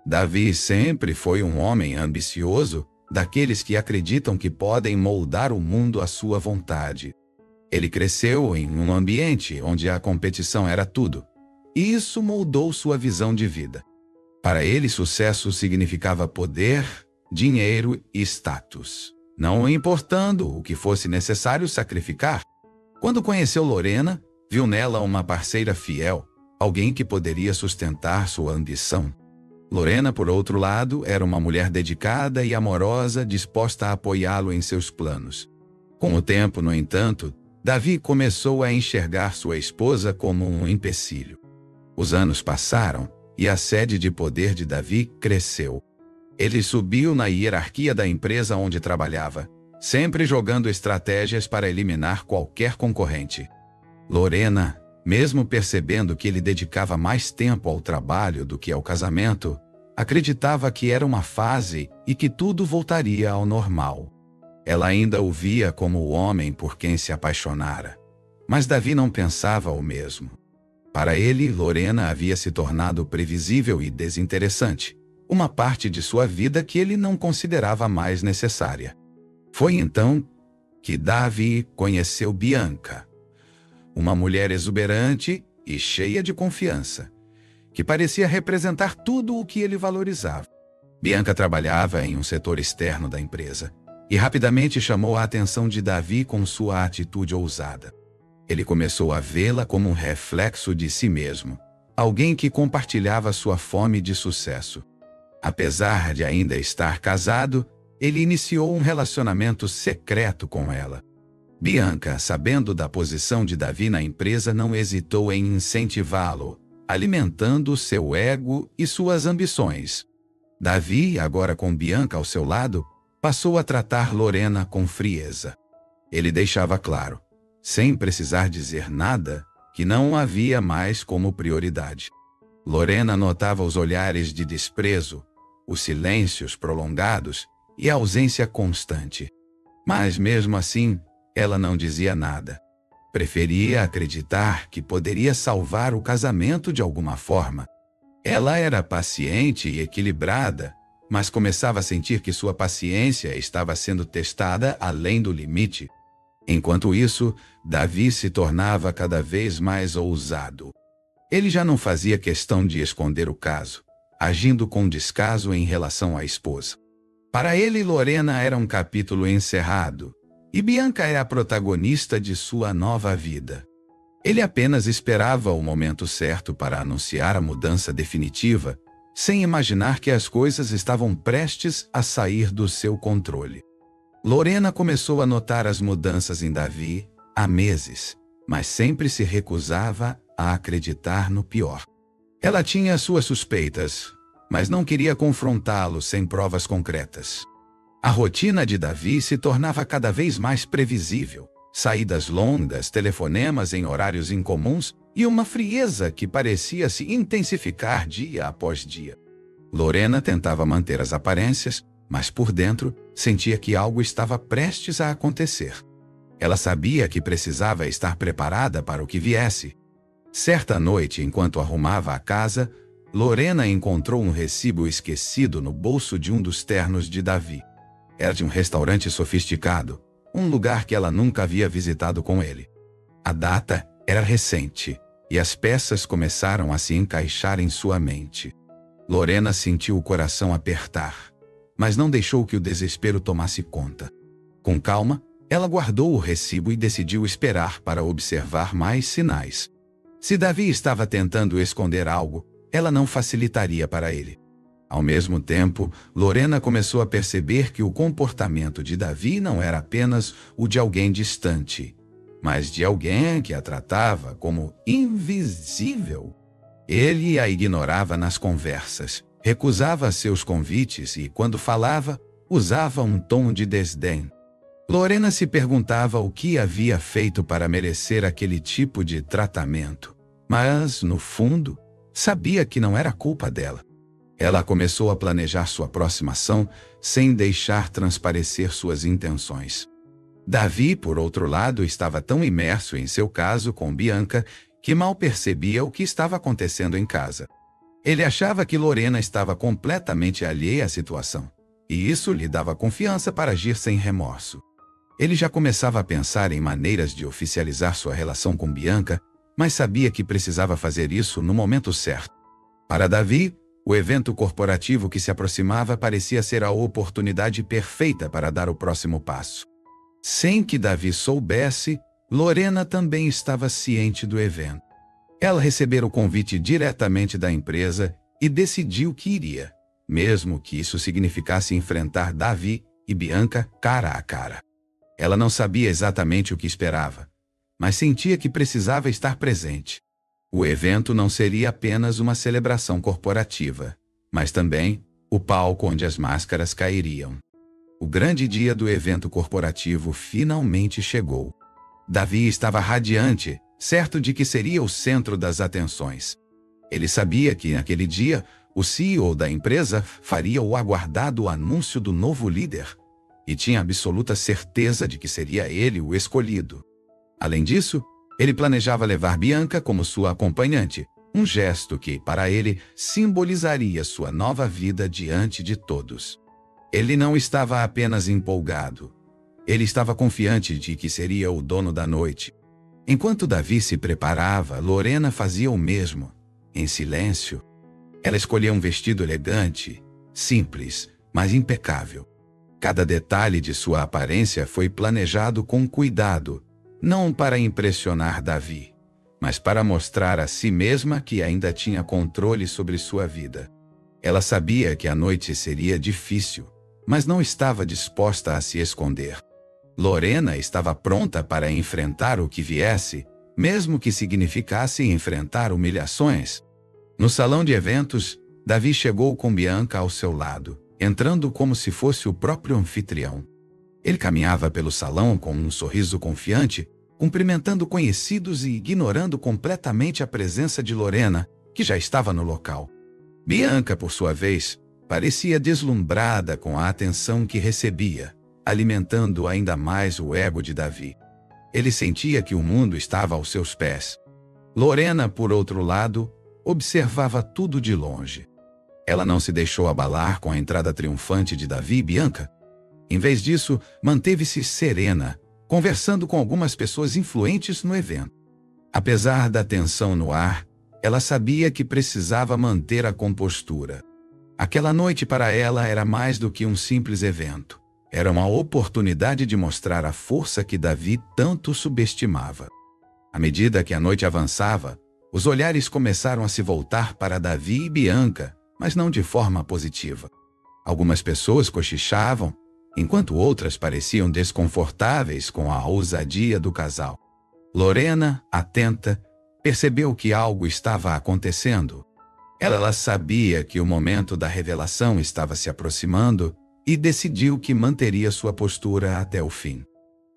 Davi sempre foi um homem ambicioso, daqueles que acreditam que podem moldar o mundo à sua vontade. Ele cresceu em um ambiente onde a competição era tudo, e isso moldou sua visão de vida. Para ele, sucesso significava poder, dinheiro e status, não importando o que fosse necessário sacrificar. Quando conheceu Lorena, viu nela uma parceira fiel, alguém que poderia sustentar sua ambição. Lorena, por outro lado, era uma mulher dedicada e amorosa, disposta a apoiá-lo em seus planos. Com o tempo, no entanto, Davi começou a enxergar sua esposa como um empecilho. Os anos passaram e a sede de poder de Davi cresceu. Ele subiu na hierarquia da empresa onde trabalhava, sempre jogando estratégias para eliminar qualquer concorrente. Lorena, mesmo percebendo que ele dedicava mais tempo ao trabalho do que ao casamento, acreditava que era uma fase e que tudo voltaria ao normal. Ela ainda o via como o homem por quem se apaixonara. Mas Davi não pensava o mesmo. Para ele, Lorena havia se tornado previsível e desinteressante, uma parte de sua vida que ele não considerava mais necessária. Foi então que Davi conheceu Bianca, uma mulher exuberante e cheia de confiança, que parecia representar tudo o que ele valorizava. Bianca trabalhava em um setor externo da empresa e rapidamente chamou a atenção de Davi com sua atitude ousada. Ele começou a vê-la como um reflexo de si mesmo, alguém que compartilhava sua fome de sucesso. Apesar de ainda estar casado, ele iniciou um relacionamento secreto com ela. Bianca, sabendo da posição de Davi na empresa, não hesitou em incentivá-lo, alimentando seu ego e suas ambições. Davi, agora com Bianca ao seu lado, passou a tratar Lorena com frieza. Ele deixava claro, sem precisar dizer nada, que não havia mais como prioridade. Lorena notava os olhares de desprezo, os silêncios prolongados e a ausência constante. Mas mesmo assim, ela não dizia nada. Preferia acreditar que poderia salvar o casamento de alguma forma. Ela era paciente e equilibrada, mas começava a sentir que sua paciência estava sendo testada além do limite. Enquanto isso, Davi se tornava cada vez mais ousado. Ele já não fazia questão de esconder o caso, agindo com descaso em relação à esposa. Para ele, Lorena era um capítulo encerrado, e Bianca era a protagonista de sua nova vida. Ele apenas esperava o momento certo para anunciar a mudança definitiva, sem imaginar que as coisas estavam prestes a sair do seu controle. Lorena começou a notar as mudanças em Davi há meses, mas sempre se recusava a acreditar no pior. Ela tinha suas suspeitas, mas não queria confrontá-lo sem provas concretas. A rotina de Davi se tornava cada vez mais previsível. Saídas longas, telefonemas em horários incomuns e uma frieza que parecia se intensificar dia após dia. Lorena tentava manter as aparências, mas por dentro sentia que algo estava prestes a acontecer. Ela sabia que precisava estar preparada para o que viesse. Certa noite, enquanto arrumava a casa, Lorena encontrou um recibo esquecido no bolso de um dos ternos de Davi. Era de um restaurante sofisticado, um lugar que ela nunca havia visitado com ele. A data era recente, e as peças começaram a se encaixar em sua mente. Lorena sentiu o coração apertar, mas não deixou que o desespero tomasse conta. Com calma, ela guardou o recibo e decidiu esperar para observar mais sinais. Se Davi estava tentando esconder algo, ela não facilitaria para ele. Ao mesmo tempo, Lorena começou a perceber que o comportamento de Davi não era apenas o de alguém distante, mas de alguém que a tratava como invisível. Ele a ignorava nas conversas, recusava seus convites e, quando falava, usava um tom de desdém. Lorena se perguntava o que havia feito para merecer aquele tipo de tratamento, mas, no fundo, sabia que não era culpa dela. Ela começou a planejar sua próxima ação sem deixar transparecer suas intenções. Davi, por outro lado, estava tão imerso em seu caso com Bianca que mal percebia o que estava acontecendo em casa. Ele achava que Lorena estava completamente alheia à situação, e isso lhe dava confiança para agir sem remorso. Ele já começava a pensar em maneiras de oficializar sua relação com Bianca, mas sabia que precisava fazer isso no momento certo. Para Davi, o evento corporativo que se aproximava parecia ser a oportunidade perfeita para dar o próximo passo. Sem que Davi soubesse, Lorena também estava ciente do evento. Ela recebera o convite diretamente da empresa e decidiu que iria, mesmo que isso significasse enfrentar Davi e Bianca cara a cara. Ela não sabia exatamente o que esperava, mas sentia que precisava estar presente. O evento não seria apenas uma celebração corporativa, mas também o palco onde as máscaras cairiam. O grande dia do evento corporativo finalmente chegou. Davi estava radiante, certo de que seria o centro das atenções. Ele sabia que naquele dia, o CEO da empresa faria o aguardado anúncio do novo líder, e tinha absoluta certeza de que seria ele o escolhido. Além disso, ele planejava levar Bianca como sua acompanhante, um gesto que, para ele, simbolizaria sua nova vida diante de todos. Ele não estava apenas empolgado. Ele estava confiante de que seria o dono da noite. Enquanto Davi se preparava, Lorena fazia o mesmo, em silêncio. Ela escolhia um vestido elegante, simples, mas impecável. Cada detalhe de sua aparência foi planejado com cuidado, não para impressionar Davi, mas para mostrar a si mesma que ainda tinha controle sobre sua vida. Ela sabia que a noite seria difícil, mas não estava disposta a se esconder. Lorena estava pronta para enfrentar o que viesse, mesmo que significasse enfrentar humilhações. No salão de eventos, Davi chegou com Bianca ao seu lado, entrando como se fosse o próprio anfitrião. Ele caminhava pelo salão com um sorriso confiante, cumprimentando conhecidos e ignorando completamente a presença de Lorena, que já estava no local. Bianca, por sua vez, parecia deslumbrada com a atenção que recebia, alimentando ainda mais o ego de Davi. Ele sentia que o mundo estava aos seus pés. Lorena, por outro lado, observava tudo de longe. Ela não se deixou abalar com a entrada triunfante de Davi e Bianca. Em vez disso, manteve-se serena, conversando com algumas pessoas influentes no evento. Apesar da tensão no ar, ela sabia que precisava manter a compostura. Aquela noite para ela era mais do que um simples evento. Era uma oportunidade de mostrar a força que Davi tanto subestimava. À medida que a noite avançava, os olhares começaram a se voltar para Davi e Bianca, mas não de forma positiva. Algumas pessoas cochichavam, enquanto outras pareciam desconfortáveis com a ousadia do casal. Lorena, atenta, percebeu que algo estava acontecendo. Ela sabia que o momento da revelação estava se aproximando e decidiu que manteria sua postura até o fim.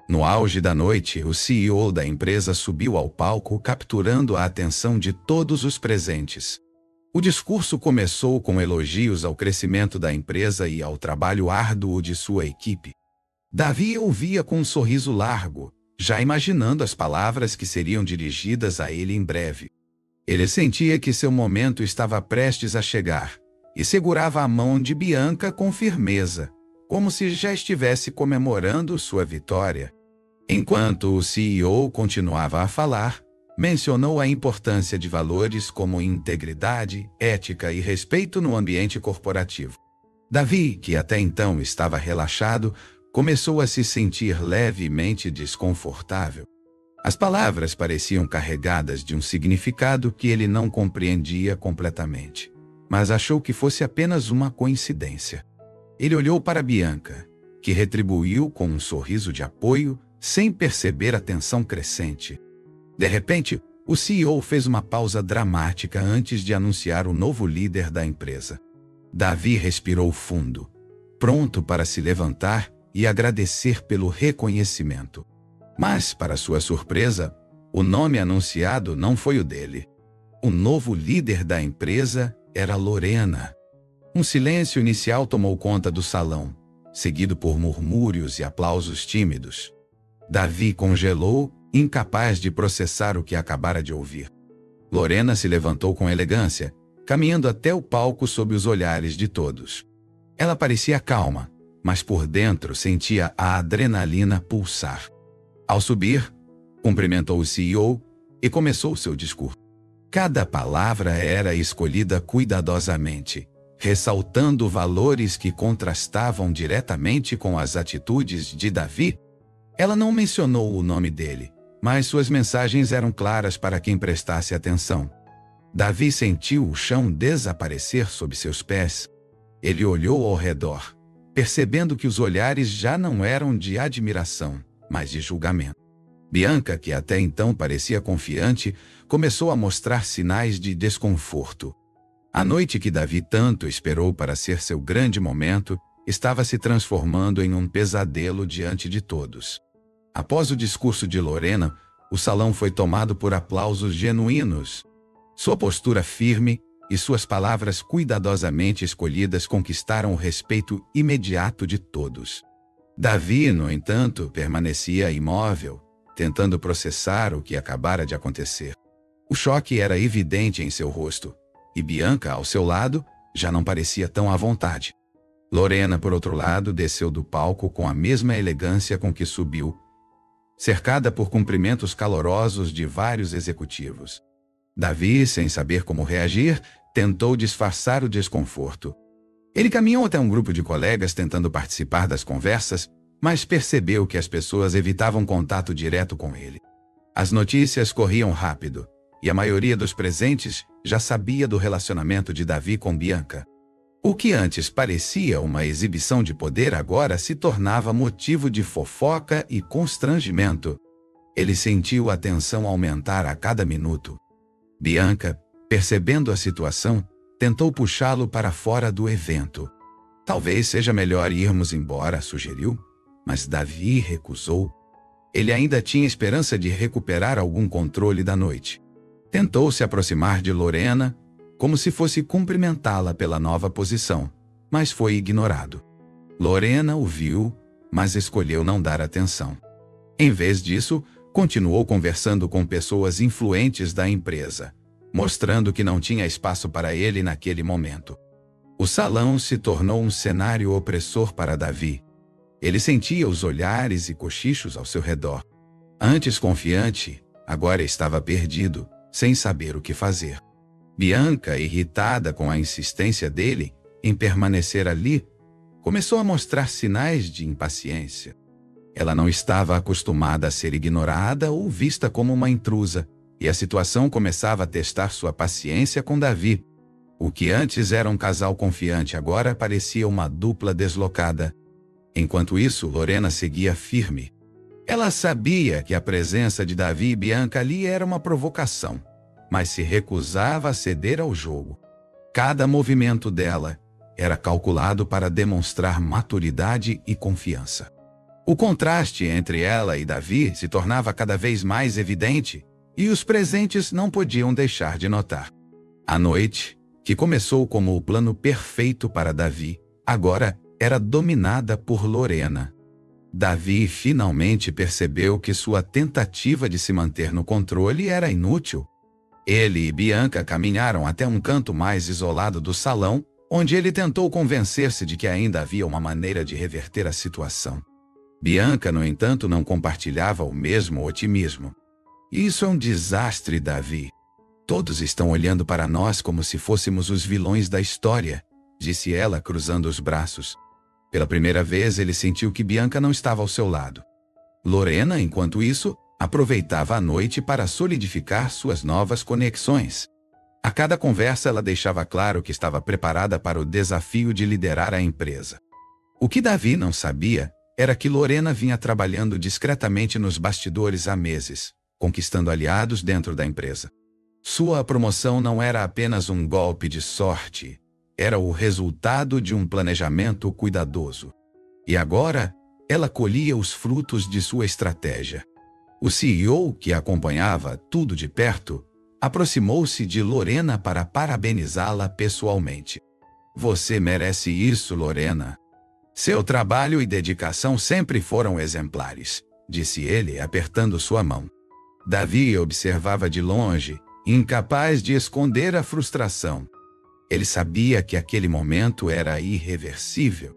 No auge da noite, o CEO da empresa subiu ao palco, capturando a atenção de todos os presentes. O discurso começou com elogios ao crescimento da empresa e ao trabalho árduo de sua equipe. Davi ouvia com um sorriso largo, já imaginando as palavras que seriam dirigidas a ele em breve. Ele sentia que seu momento estava prestes a chegar e segurava a mão de Bianca com firmeza, como se já estivesse comemorando sua vitória. Enquanto o CEO continuava a falar, mencionou a importância de valores como integridade, ética e respeito no ambiente corporativo. Davi, que até então estava relaxado, começou a se sentir levemente desconfortável. As palavras pareciam carregadas de um significado que ele não compreendia completamente, mas achou que fosse apenas uma coincidência. Ele olhou para Bianca, que retribuiu com um sorriso de apoio, sem perceber a tensão crescente. De repente, o CEO fez uma pausa dramática antes de anunciar o novo líder da empresa. Davi respirou fundo, pronto para se levantar e agradecer pelo reconhecimento. Mas, para sua surpresa, o nome anunciado não foi o dele. O novo líder da empresa era Lorena. Um silêncio inicial tomou conta do salão, seguido por murmúrios e aplausos tímidos. Davi congelou, incapaz de processar o que acabara de ouvir. Lorena se levantou com elegância, caminhando até o palco sob os olhares de todos. Ela parecia calma, mas por dentro sentia a adrenalina pulsar. Ao subir, cumprimentou o CEO e começou seu discurso. Cada palavra era escolhida cuidadosamente, ressaltando valores que contrastavam diretamente com as atitudes de Davi. Ela não mencionou o nome dele, mas suas mensagens eram claras para quem prestasse atenção. Davi sentiu o chão desaparecer sob seus pés. Ele olhou ao redor, percebendo que os olhares já não eram de admiração, mas de julgamento. Bianca, que até então parecia confiante, começou a mostrar sinais de desconforto. A noite que Davi tanto esperou para ser seu grande momento estava se transformando em um pesadelo diante de todos. Após o discurso de Lorena, o salão foi tomado por aplausos genuínos. Sua postura firme e suas palavras cuidadosamente escolhidas conquistaram o respeito imediato de todos. Davi, no entanto, permanecia imóvel, tentando processar o que acabara de acontecer. O choque era evidente em seu rosto, e Bianca, ao seu lado, já não parecia tão à vontade. Lorena, por outro lado, desceu do palco com a mesma elegância com que subiu, cercada por cumprimentos calorosos de vários executivos. Davi, sem saber como reagir, tentou disfarçar o desconforto. Ele caminhou até um grupo de colegas tentando participar das conversas, mas percebeu que as pessoas evitavam contato direto com ele. As notícias corriam rápido, e a maioria dos presentes já sabia do relacionamento de Davi com Bianca. O que antes parecia uma exibição de poder agora se tornava motivo de fofoca e constrangimento. Ele sentiu a tensão aumentar a cada minuto. Bianca, percebendo a situação, tentou puxá-lo para fora do evento. Talvez seja melhor irmos embora, sugeriu, mas Davi recusou. Ele ainda tinha esperança de recuperar algum controle da noite. Tentou se aproximar de Lorena, como se fosse cumprimentá-la pela nova posição, mas foi ignorado. Lorena o viu, mas escolheu não dar atenção. Em vez disso, continuou conversando com pessoas influentes da empresa, mostrando que não tinha espaço para ele naquele momento. O salão se tornou um cenário opressor para Davi. Ele sentia os olhares e cochichos ao seu redor. Antes confiante, agora estava perdido, sem saber o que fazer. Bianca, irritada com a insistência dele em permanecer ali, começou a mostrar sinais de impaciência. Ela não estava acostumada a ser ignorada ou vista como uma intrusa, e a situação começava a testar sua paciência com Davi. O que antes era um casal confiante agora parecia uma dupla deslocada. Enquanto isso, Lorena seguia firme. Ela sabia que a presença de Davi e Bianca ali era uma provocação, mas se recusava a ceder ao jogo. Cada movimento dela era calculado para demonstrar maturidade e confiança. O contraste entre ela e Davi se tornava cada vez mais evidente, e os presentes não podiam deixar de notar. A noite, que começou como o plano perfeito para Davi, agora era dominada por Lorena. Davi finalmente percebeu que sua tentativa de se manter no controle era inútil. Ele e Bianca caminharam até um canto mais isolado do salão, onde ele tentou convencer-se de que ainda havia uma maneira de reverter a situação. Bianca, no entanto, não compartilhava o mesmo otimismo. Isso é um desastre, Davi. Todos estão olhando para nós como se fôssemos os vilões da história, disse ela, cruzando os braços. Pela primeira vez, ele sentiu que Bianca não estava ao seu lado. Lorena, enquanto isso, aproveitava a noite para solidificar suas novas conexões. A cada conversa, ela deixava claro que estava preparada para o desafio de liderar a empresa. O que Davi não sabia era que Lorena vinha trabalhando discretamente nos bastidores há meses, conquistando aliados dentro da empresa. Sua promoção não era apenas um golpe de sorte, era o resultado de um planejamento cuidadoso. E agora, ela colhia os frutos de sua estratégia. O CEO, que acompanhava tudo de perto, aproximou-se de Lorena para parabenizá-la pessoalmente. Você merece isso, Lorena. Seu trabalho e dedicação sempre foram exemplares, disse ele, apertando sua mão. Davi observava de longe, incapaz de esconder a frustração. Ele sabia que aquele momento era irreversível.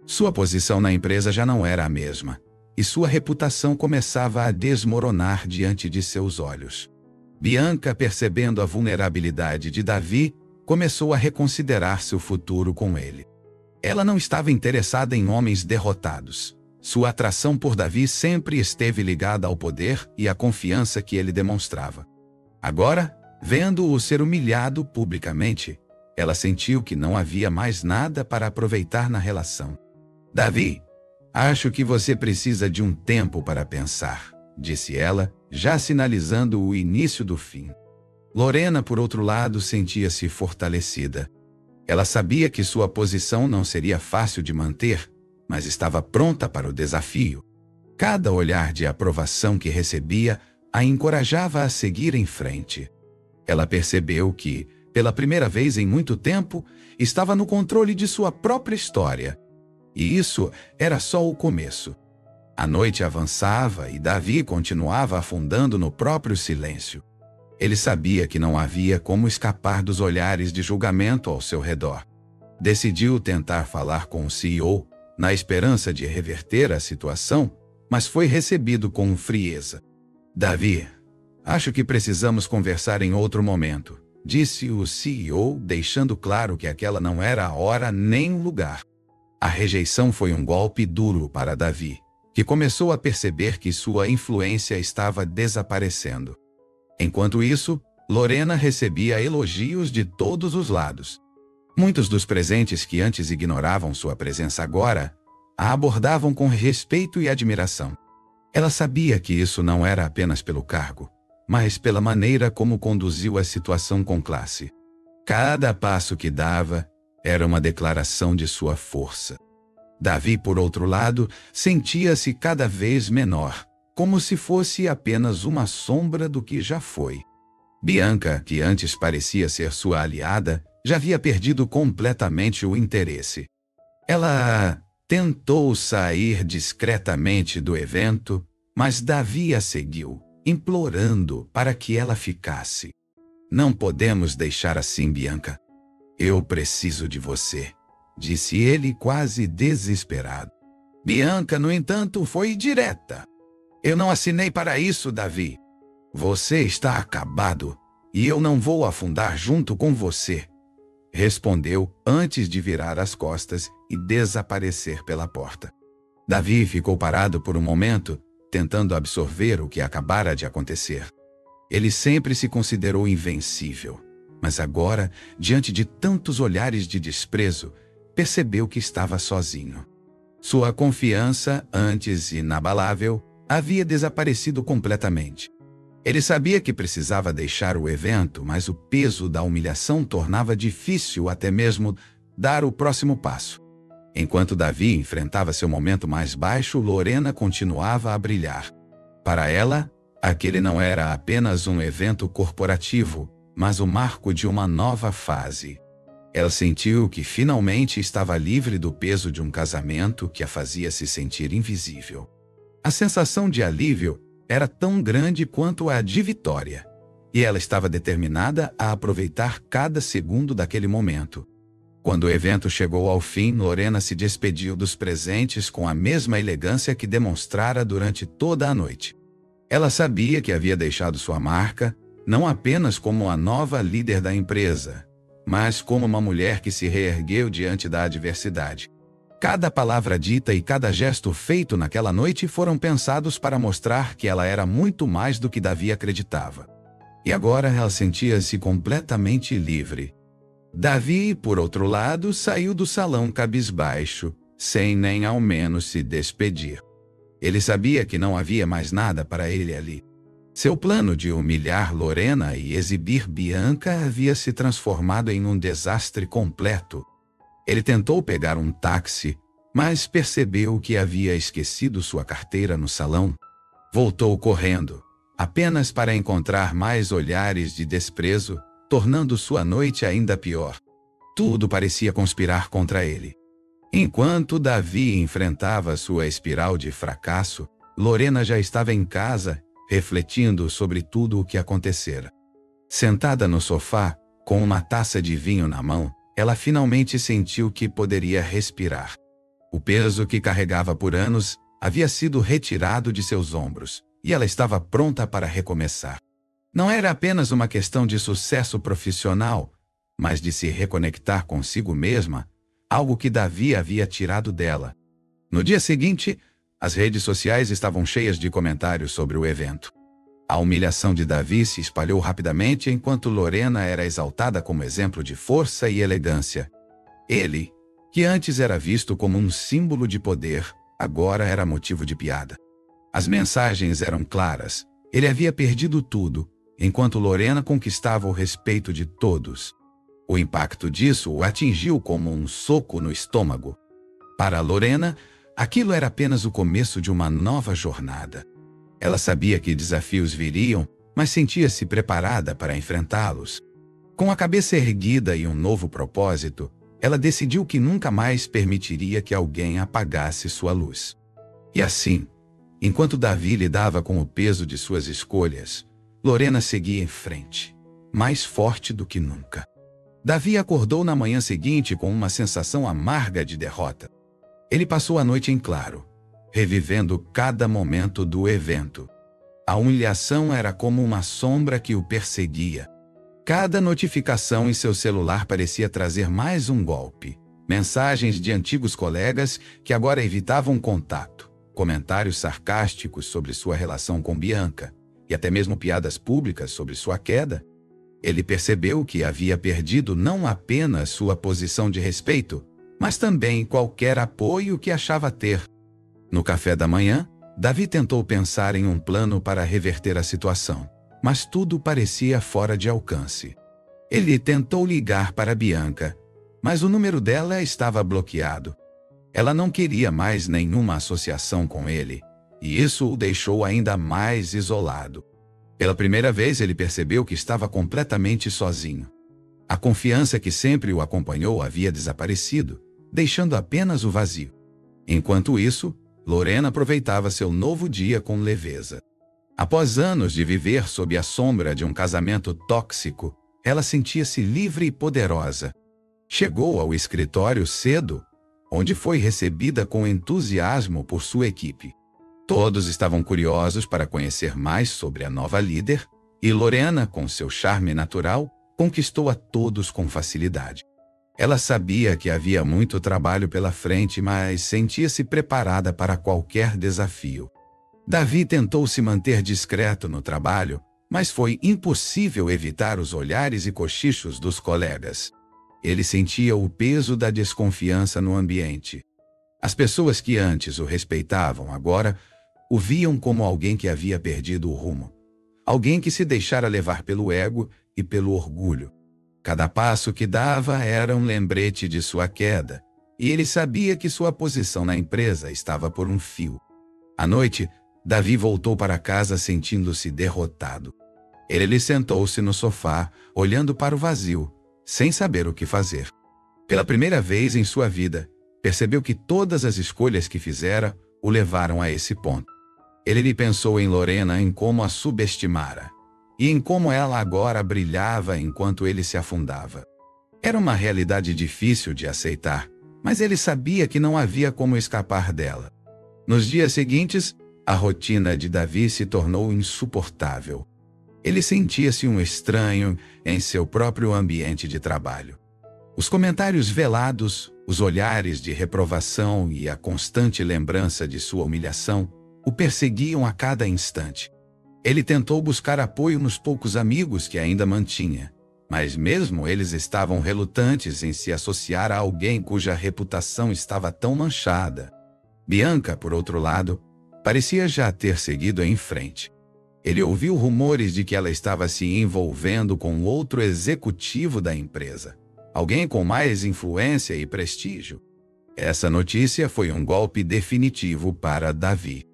Sua posição na empresa já não era a mesma, e sua reputação começava a desmoronar diante de seus olhos. Bianca, percebendo a vulnerabilidade de Davi, começou a reconsiderar seu futuro com ele. Ela não estava interessada em homens derrotados. Sua atração por Davi sempre esteve ligada ao poder e à confiança que ele demonstrava. Agora, vendo-o ser humilhado publicamente, ela sentiu que não havia mais nada para aproveitar na relação. Davi, acho que você precisa de um tempo para pensar, disse ela, já sinalizando o início do fim. Lorena, por outro lado, sentia-se fortalecida. Ela sabia que sua posição não seria fácil de manter, mas estava pronta para o desafio. Cada olhar de aprovação que recebia a encorajava a seguir em frente. Ela percebeu que, pela primeira vez em muito tempo, estava no controle de sua própria história. E isso era só o começo. A noite avançava e Davi continuava afundando no próprio silêncio. Ele sabia que não havia como escapar dos olhares de julgamento ao seu redor. Decidiu tentar falar com o CEO, na esperança de reverter a situação, mas foi recebido com frieza. Davi, acho que precisamos conversar em outro momento, disse o CEO, deixando claro que aquela não era a hora nem o lugar. A rejeição foi um golpe duro para Davi, que começou a perceber que sua influência estava desaparecendo. Enquanto isso, Lorena recebia elogios de todos os lados. Muitos dos presentes que antes ignoravam sua presença agora, a abordavam com respeito e admiração. Ela sabia que isso não era apenas pelo cargo, mas pela maneira como conduziu a situação com classe. Cada passo que dava era uma declaração de sua força. Davi, por outro lado, sentia-se cada vez menor, como se fosse apenas uma sombra do que já foi. Bianca, que antes parecia ser sua aliada, já havia perdido completamente o interesse. Ela tentou sair discretamente do evento, mas Davi a seguiu, implorando para que ela ficasse. Não podemos deixar assim, Bianca. Eu preciso de você, disse ele quase desesperado. Bianca, no entanto, foi direta. Eu não assinei para isso, Davi. Você está acabado e eu não vou afundar junto com você, respondeu antes de virar as costas e desaparecer pela porta. Davi ficou parado por um momento, tentando absorver o que acabara de acontecer. Ele sempre se considerou invencível, mas agora, diante de tantos olhares de desprezo, percebeu que estava sozinho. Sua confiança, antes inabalável, havia desaparecido completamente. Ele sabia que precisava deixar o evento, mas o peso da humilhação tornava difícil até mesmo dar o próximo passo. Enquanto Davi enfrentava seu momento mais baixo, Lorena continuava a brilhar. Para ela, aquele não era apenas um evento corporativo, mas o marco de uma nova fase. Ela sentiu que finalmente estava livre do peso de um casamento que a fazia se sentir invisível. A sensação de alívio era tão grande quanto a de vitória, e ela estava determinada a aproveitar cada segundo daquele momento. Quando o evento chegou ao fim, Lorena se despediu dos presentes com a mesma elegância que demonstrara durante toda a noite. Ela sabia que havia deixado sua marca, não apenas como a nova líder da empresa, mas como uma mulher que se reergueu diante da adversidade. Cada palavra dita e cada gesto feito naquela noite foram pensados para mostrar que ela era muito mais do que Davi acreditava. E agora ela sentia-se completamente livre. Davi, por outro lado, saiu do salão cabisbaixo, sem nem ao menos se despedir. Ele sabia que não havia mais nada para ele ali. Seu plano de humilhar Lorena e exibir Bianca havia se transformado em um desastre completo. Ele tentou pegar um táxi, mas percebeu que havia esquecido sua carteira no salão. Voltou correndo, apenas para encontrar mais olhares de desprezo, tornando sua noite ainda pior. Tudo parecia conspirar contra ele. Enquanto Davi enfrentava sua espiral de fracasso, Lorena já estava em casa, refletindo sobre tudo o que acontecera. Sentada no sofá, Com uma taça de vinho na mão, ela finalmente sentiu que poderia respirar. O peso que carregava por anos havia sido retirado de seus ombros, e ela estava pronta para recomeçar. Não era apenas uma questão de sucesso profissional, mas de se reconectar consigo mesma, algo que Davi havia tirado dela. No dia seguinte, as redes sociais estavam cheias de comentários sobre o evento. A humilhação de Davi se espalhou rapidamente enquanto Lorena era exaltada como exemplo de força e elegância. Ele, que antes era visto como um símbolo de poder, agora era motivo de piada. As mensagens eram claras. Ele havia perdido tudo, enquanto Lorena conquistava o respeito de todos. O impacto disso o atingiu como um soco no estômago. Para Lorena, aquilo era apenas o começo de uma nova jornada. Ela sabia que desafios viriam, mas sentia-se preparada para enfrentá-los. Com a cabeça erguida e um novo propósito, ela decidiu que nunca mais permitiria que alguém apagasse sua luz. E assim, enquanto Davi lidava com o peso de suas escolhas, Lorena seguia em frente, mais forte do que nunca. Davi acordou na manhã seguinte com uma sensação amarga de derrota. Ele passou a noite em claro, revivendo cada momento do evento. A humilhação era como uma sombra que o perseguia. Cada notificação em seu celular parecia trazer mais um golpe. Mensagens de antigos colegas que agora evitavam contato, comentários sarcásticos sobre sua relação com Bianca, e até mesmo piadas públicas sobre sua queda. Ele percebeu que havia perdido não apenas sua posição de respeito, mas também qualquer apoio que achava ter. No café da manhã, Davi tentou pensar em um plano para reverter a situação, mas tudo parecia fora de alcance. Ele tentou ligar para Bianca, mas o número dela estava bloqueado. Ela não queria mais nenhuma associação com ele, e isso o deixou ainda mais isolado. Pela primeira vez ele percebeu que estava completamente sozinho. A confiança que sempre o acompanhou havia desaparecido, deixando apenas o vazio. Enquanto isso, Lorena aproveitava seu novo dia com leveza. Após anos de viver sob a sombra de um casamento tóxico, ela sentia-se livre e poderosa. Chegou ao escritório cedo, onde foi recebida com entusiasmo por sua equipe. Todos estavam curiosos para conhecer mais sobre a nova líder, e Lorena, com seu charme natural, conquistou a todos com facilidade. Ela sabia que havia muito trabalho pela frente, mas sentia-se preparada para qualquer desafio. Davi tentou se manter discreto no trabalho, mas foi impossível evitar os olhares e cochichos dos colegas. Ele sentia o peso da desconfiança no ambiente. As pessoas que antes o respeitavam agora o viam como alguém que havia perdido o rumo. Alguém que se deixara levar pelo ego e pelo orgulho. Cada passo que dava era um lembrete de sua queda, e ele sabia que sua posição na empresa estava por um fio. À noite, Davi voltou para casa sentindo-se derrotado. Ele sentou-se no sofá, olhando para o vazio, sem saber o que fazer. Pela primeira vez em sua vida, percebeu que todas as escolhas que fizera o levaram a esse ponto. Ele pensou em Lorena, em como a subestimara, e em como ela agora brilhava enquanto ele se afundava. Era uma realidade difícil de aceitar, mas ele sabia que não havia como escapar dela. Nos dias seguintes, a rotina de Davi se tornou insuportável. Ele sentia-se um estranho em seu próprio ambiente de trabalho. Os comentários velados, os olhares de reprovação e a constante lembrança de sua humilhação o perseguiam a cada instante. Ele tentou buscar apoio nos poucos amigos que ainda mantinha, mas mesmo eles estavam relutantes em se associar a alguém cuja reputação estava tão manchada. Bianca, por outro lado, parecia já ter seguido em frente. Ele ouviu rumores de que ela estava se envolvendo com outro executivo da empresa, alguém com mais influência e prestígio. Essa notícia foi um golpe definitivo para Davi.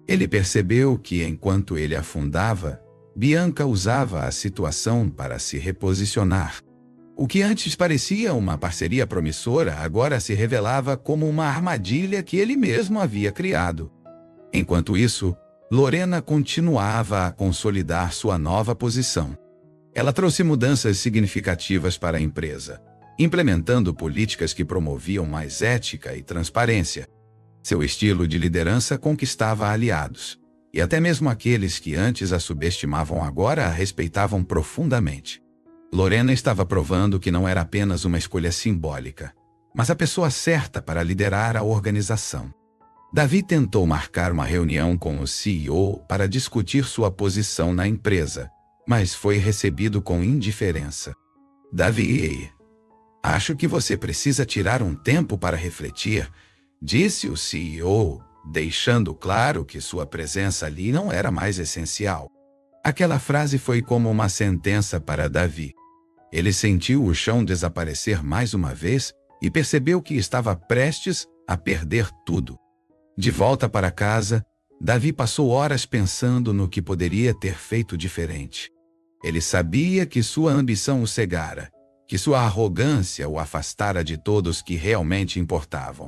Ele percebeu que, enquanto ele afundava, Bianca usava a situação para se reposicionar. O que antes parecia uma parceria promissora agora se revelava como uma armadilha que ele mesmo havia criado. Enquanto isso, Lorena continuava a consolidar sua nova posição. Ela trouxe mudanças significativas para a empresa, implementando políticas que promoviam mais ética e transparência. Seu estilo de liderança conquistava aliados, e até mesmo aqueles que antes a subestimavam agora a respeitavam profundamente. Lorena estava provando que não era apenas uma escolha simbólica, mas a pessoa certa para liderar a organização. Davi tentou marcar uma reunião com o CEO para discutir sua posição na empresa, mas foi recebido com indiferença. Davi, acho que você precisa tirar um tempo para refletir, disse o CEO, deixando claro que sua presença ali não era mais essencial. Aquela frase foi como uma sentença para Davi. Ele sentiu o chão desaparecer mais uma vez e percebeu que estava prestes a perder tudo. De volta para casa, Davi passou horas pensando no que poderia ter feito diferente. Ele sabia que sua ambição o cegara, que sua arrogância o afastara de todos que realmente importavam.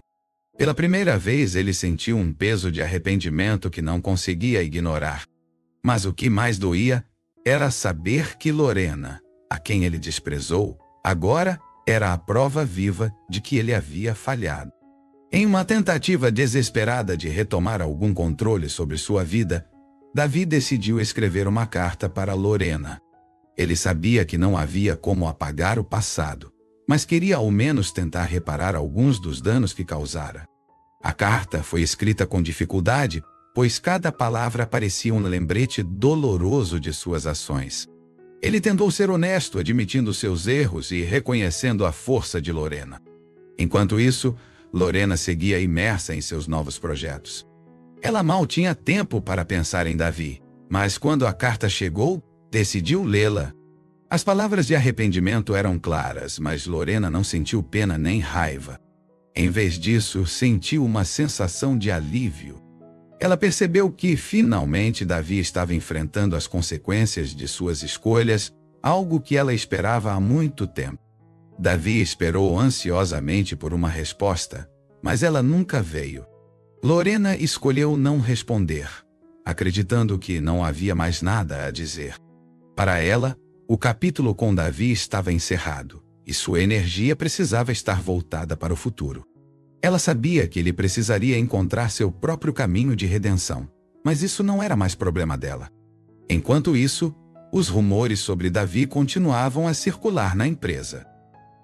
Pela primeira vez, ele sentiu um peso de arrependimento que não conseguia ignorar. Mas o que mais doía era saber que Lorena, a quem ele desprezou, agora era a prova viva de que ele havia falhado. Em uma tentativa desesperada de retomar algum controle sobre sua vida, Davi decidiu escrever uma carta para Lorena. Ele sabia que não havia como apagar o passado, mas queria ao menos tentar reparar alguns dos danos que causara. A carta foi escrita com dificuldade, pois cada palavra parecia um lembrete doloroso de suas ações. Ele tentou ser honesto, admitindo seus erros e reconhecendo a força de Lorena. Enquanto isso, Lorena seguia imersa em seus novos projetos. Ela mal tinha tempo para pensar em Davi, mas quando a carta chegou, decidiu lê-la. As palavras de arrependimento eram claras, mas Lorena não sentiu pena nem raiva. Em vez disso, sentiu uma sensação de alívio. Ela percebeu que, finalmente, Davi estava enfrentando as consequências de suas escolhas, algo que ela esperava há muito tempo. Davi esperou ansiosamente por uma resposta, mas ela nunca veio. Lorena escolheu não responder, acreditando que não havia mais nada a dizer. Para ela, o capítulo com Davi estava encerrado, e sua energia precisava estar voltada para o futuro. Ela sabia que ele precisaria encontrar seu próprio caminho de redenção, mas isso não era mais problema dela. Enquanto isso, os rumores sobre Davi continuavam a circular na empresa.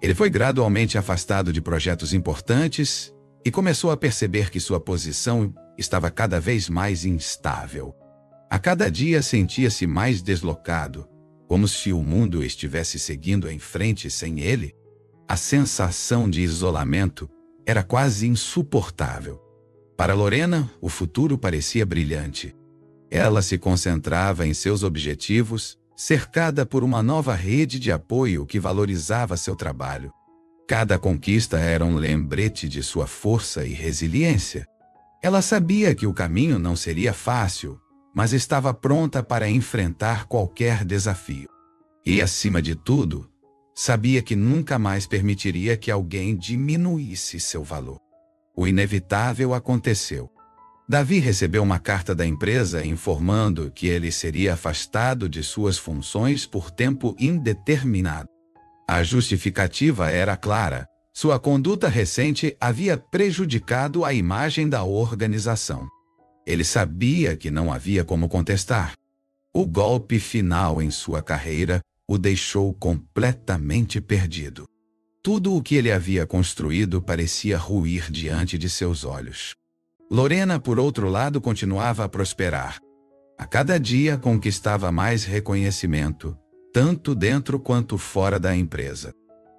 Ele foi gradualmente afastado de projetos importantes e começou a perceber que sua posição estava cada vez mais instável. A cada dia sentia-se mais deslocado, como se o mundo estivesse seguindo em frente sem ele. A sensação de isolamento era quase insuportável. Para Lorena, o futuro parecia brilhante. Ela se concentrava em seus objetivos, cercada por uma nova rede de apoio que valorizava seu trabalho. Cada conquista era um lembrete de sua força e resiliência. Ela sabia que o caminho não seria fácil, mas estava pronta para enfrentar qualquer desafio. E, acima de tudo, sabia que nunca mais permitiria que alguém diminuísse seu valor. O inevitável aconteceu. Davi recebeu uma carta da empresa informando que ele seria afastado de suas funções por tempo indeterminado. A justificativa era clara: sua conduta recente havia prejudicado a imagem da organização. Ele sabia que não havia como contestar. O golpe final em sua carreira o deixou completamente perdido. Tudo o que ele havia construído parecia ruir diante de seus olhos. Lorena, por outro lado, continuava a prosperar. A cada dia conquistava mais reconhecimento, tanto dentro quanto fora da empresa.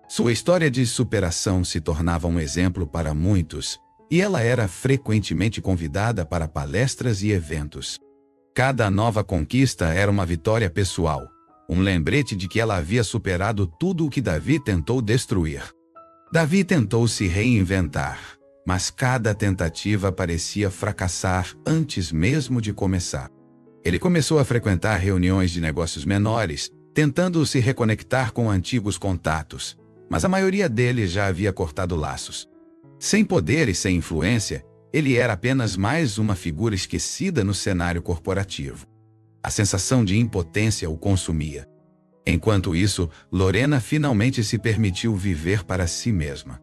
Sua história de superação se tornava um exemplo para muitos, e ela era frequentemente convidada para palestras e eventos. Cada nova conquista era uma vitória pessoal, um lembrete de que ela havia superado tudo o que Davi tentou destruir. Davi tentou se reinventar, mas cada tentativa parecia fracassar antes mesmo de começar. Ele começou a frequentar reuniões de negócios menores, tentando se reconectar com antigos contatos, mas a maioria deles já havia cortado laços. Sem poder e sem influência, ele era apenas mais uma figura esquecida no cenário corporativo. A sensação de impotência o consumia. Enquanto isso, Lorena finalmente se permitiu viver para si mesma.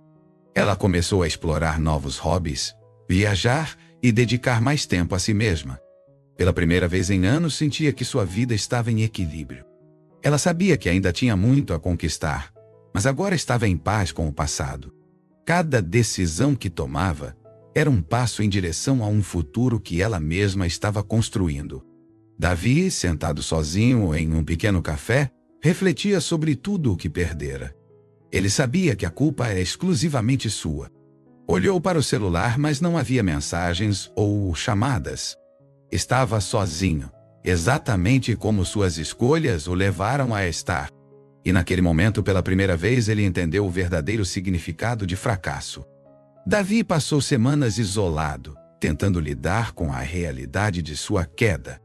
Ela começou a explorar novos hobbies, viajar e dedicar mais tempo a si mesma. Pela primeira vez em anos, sentia que sua vida estava em equilíbrio. Ela sabia que ainda tinha muito a conquistar, mas agora estava em paz com o passado. Cada decisão que tomava era um passo em direção a um futuro que ela mesma estava construindo. Davi, sentado sozinho em um pequeno café, refletia sobre tudo o que perdera. Ele sabia que a culpa era exclusivamente sua. Olhou para o celular, mas não havia mensagens ou chamadas. Estava sozinho, exatamente como suas escolhas o levaram a estar. E naquele momento, pela primeira vez, ele entendeu o verdadeiro significado de fracasso. Davi passou semanas isolado, tentando lidar com a realidade de sua queda.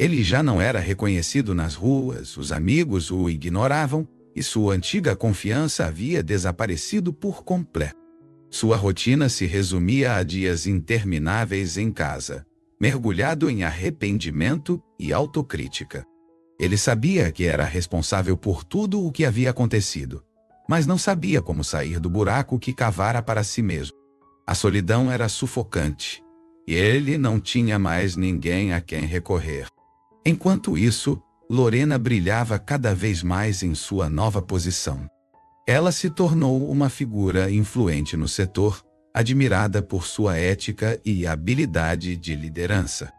Ele já não era reconhecido nas ruas, os amigos o ignoravam e sua antiga confiança havia desaparecido por completo. Sua rotina se resumia a dias intermináveis em casa, mergulhado em arrependimento e autocrítica. Ele sabia que era responsável por tudo o que havia acontecido, mas não sabia como sair do buraco que cavara para si mesmo. A solidão era sufocante, e ele não tinha mais ninguém a quem recorrer. Enquanto isso, Lorena brilhava cada vez mais em sua nova posição. Ela se tornou uma figura influente no setor, admirada por sua ética e habilidade de liderança.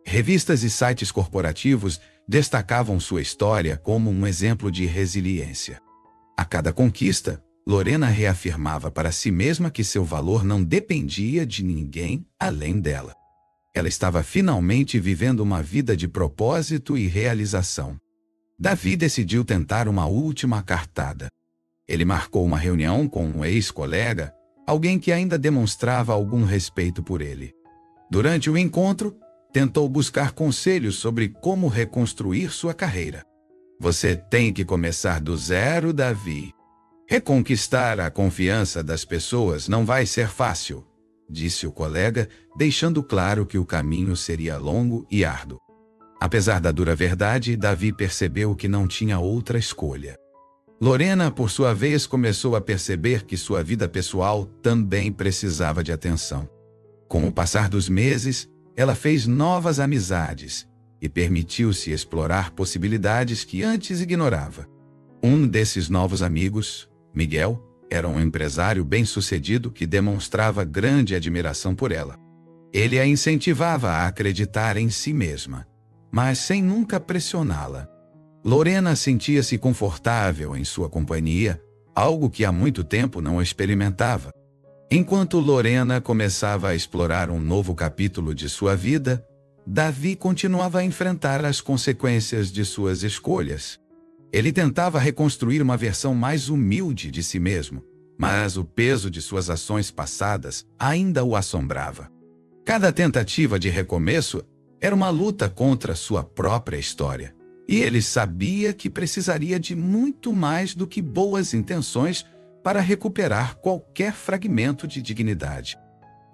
Revistas e sites corporativos destacavam sua história como um exemplo de resiliência. A cada conquista, Lorena reafirmava para si mesma que seu valor não dependia de ninguém além dela. Ela estava finalmente vivendo uma vida de propósito e realização. Davi decidiu tentar uma última cartada. Ele marcou uma reunião com um ex-colega, alguém que ainda demonstrava algum respeito por ele. Durante o encontro, tentou buscar conselhos sobre como reconstruir sua carreira. Você tem que começar do zero, Davi. Reconquistar a confiança das pessoas não vai ser fácil, disse o colega, deixando claro que o caminho seria longo e árduo. Apesar da dura verdade, Davi percebeu que não tinha outra escolha. Lorena, por sua vez, começou a perceber que sua vida pessoal também precisava de atenção. Com o passar dos meses, ela fez novas amizades e permitiu-se explorar possibilidades que antes ignorava. Um desses novos amigos, Miguel, era um empresário bem-sucedido que demonstrava grande admiração por ela. Ele a incentivava a acreditar em si mesma, mas sem nunca pressioná-la. Lorena sentia-se confortável em sua companhia, algo que há muito tempo não experimentava. Enquanto Lorena começava a explorar um novo capítulo de sua vida, Davi continuava a enfrentar as consequências de suas escolhas. Ele tentava reconstruir uma versão mais humilde de si mesmo, mas o peso de suas ações passadas ainda o assombrava. Cada tentativa de recomeço era uma luta contra sua própria história, e ele sabia que precisaria de muito mais do que boas intenções para recuperar qualquer fragmento de dignidade.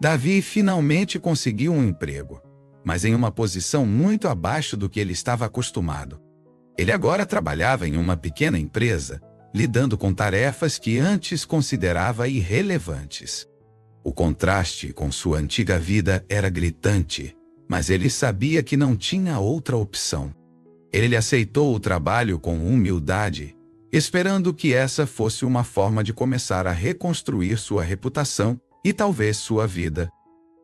Davi finalmente conseguiu um emprego, mas em uma posição muito abaixo do que ele estava acostumado. Ele agora trabalhava em uma pequena empresa, lidando com tarefas que antes considerava irrelevantes. O contraste com sua antiga vida era gritante, mas ele sabia que não tinha outra opção. Ele aceitou o trabalho com humildade, esperando que essa fosse uma forma de começar a reconstruir sua reputação e talvez sua vida.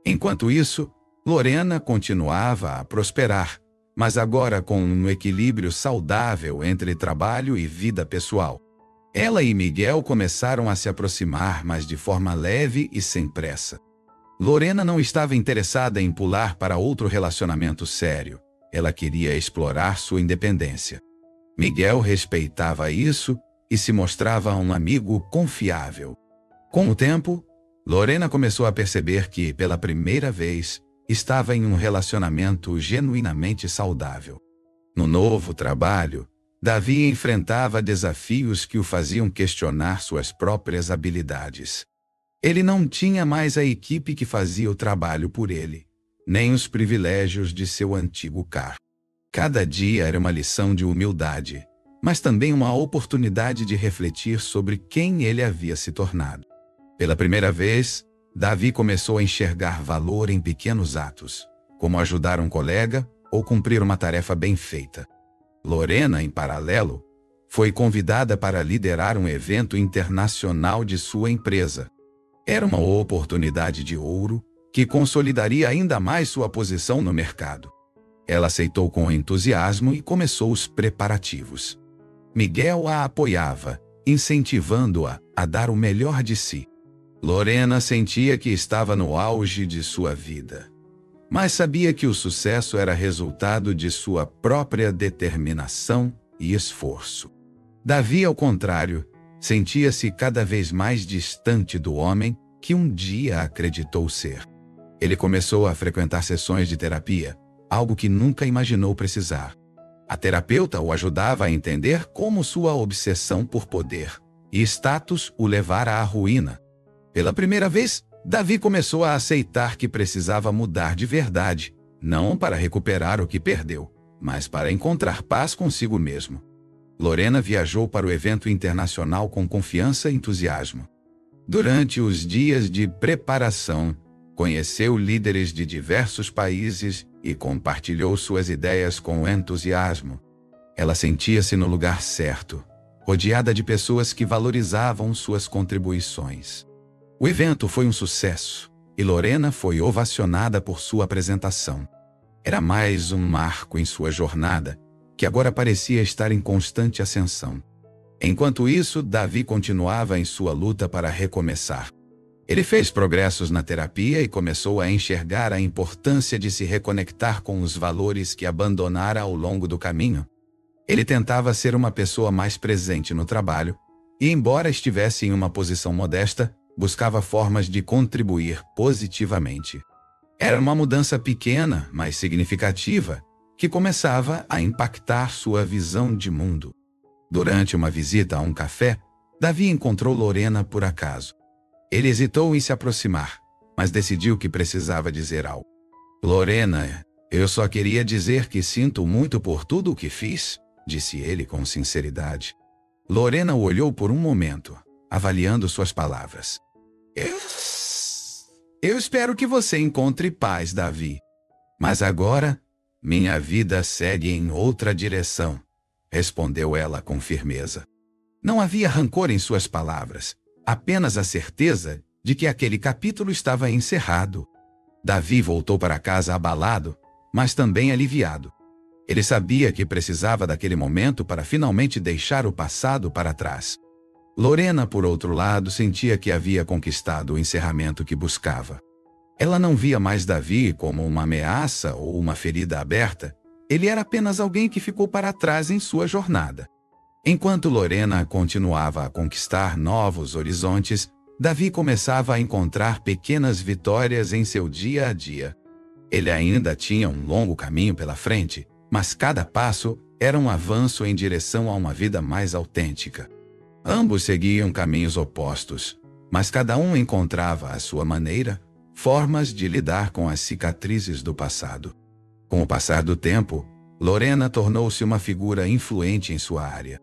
Enquanto isso, Lorena continuava a prosperar, mas agora com um equilíbrio saudável entre trabalho e vida pessoal. Ela e Miguel começaram a se aproximar, mas de forma leve e sem pressa. Lorena não estava interessada em pular para outro relacionamento sério. Ela queria explorar sua independência. Miguel respeitava isso e se mostrava um amigo confiável. Com o tempo, Lorena começou a perceber que, pela primeira vez, estava em um relacionamento genuinamente saudável. No novo trabalho, Davi enfrentava desafios que o faziam questionar suas próprias habilidades. Ele não tinha mais a equipe que fazia o trabalho por ele, nem os privilégios de seu antigo cargo. Cada dia era uma lição de humildade, mas também uma oportunidade de refletir sobre quem ele havia se tornado. Pela primeira vez, Davi começou a enxergar valor em pequenos atos, como ajudar um colega ou cumprir uma tarefa bem feita. Lorena, em paralelo, foi convidada para liderar um evento internacional de sua empresa. Era uma oportunidade de ouro que consolidaria ainda mais sua posição no mercado. Ela aceitou com entusiasmo e começou os preparativos. Miguel a apoiava, incentivando-a a dar o melhor de si. Lorena sentia que estava no auge de sua vida, mas sabia que o sucesso era resultado de sua própria determinação e esforço. Davi, ao contrário, sentia-se cada vez mais distante do homem que um dia acreditou ser. Ele começou a frequentar sessões de terapia, algo que nunca imaginou precisar. A terapeuta o ajudava a entender como sua obsessão por poder e status o levara à ruína. Pela primeira vez, Davi começou a aceitar que precisava mudar de verdade, não para recuperar o que perdeu, mas para encontrar paz consigo mesmo. Lorena viajou para o evento internacional com confiança e entusiasmo. Durante os dias de preparação, conheceu líderes de diversos países e compartilhou suas ideias com entusiasmo. Ela sentia-se no lugar certo, rodeada de pessoas que valorizavam suas contribuições. O evento foi um sucesso e Lorena foi ovacionada por sua apresentação. Era mais um marco em sua jornada, que agora parecia estar em constante ascensão. Enquanto isso, Davi continuava em sua luta para recomeçar. Ele fez progressos na terapia e começou a enxergar a importância de se reconectar com os valores que abandonara ao longo do caminho. Ele tentava ser uma pessoa mais presente no trabalho e, embora estivesse em uma posição modesta, buscava formas de contribuir positivamente. Era uma mudança pequena, mas significativa, que começava a impactar sua visão de mundo. Durante uma visita a um café, Davi encontrou Lorena por acaso. Ele hesitou em se aproximar, mas decidiu que precisava dizer algo. Lorena, eu só queria dizer que sinto muito por tudo o que fiz, disse ele com sinceridade. Lorena o olhou por um momento, avaliando suas palavras. Eu espero que você encontre paz, Davi. Mas agora, minha vida segue em outra direção, respondeu ela com firmeza. Não havia rancor em suas palavras, apenas a certeza de que aquele capítulo estava encerrado. Davi voltou para casa abalado, mas também aliviado. Ele sabia que precisava daquele momento para finalmente deixar o passado para trás. Lorena, por outro lado, sentia que havia conquistado o encerramento que buscava. Ela não via mais Davi como uma ameaça ou uma ferida aberta. Ele era apenas alguém que ficou para trás em sua jornada. Enquanto Lorena continuava a conquistar novos horizontes, Davi começava a encontrar pequenas vitórias em seu dia a dia. Ele ainda tinha um longo caminho pela frente, mas cada passo era um avanço em direção a uma vida mais autêntica. Ambos seguiam caminhos opostos, mas cada um encontrava à sua maneira formas de lidar com as cicatrizes do passado. Com o passar do tempo, Lorena tornou-se uma figura influente em sua área.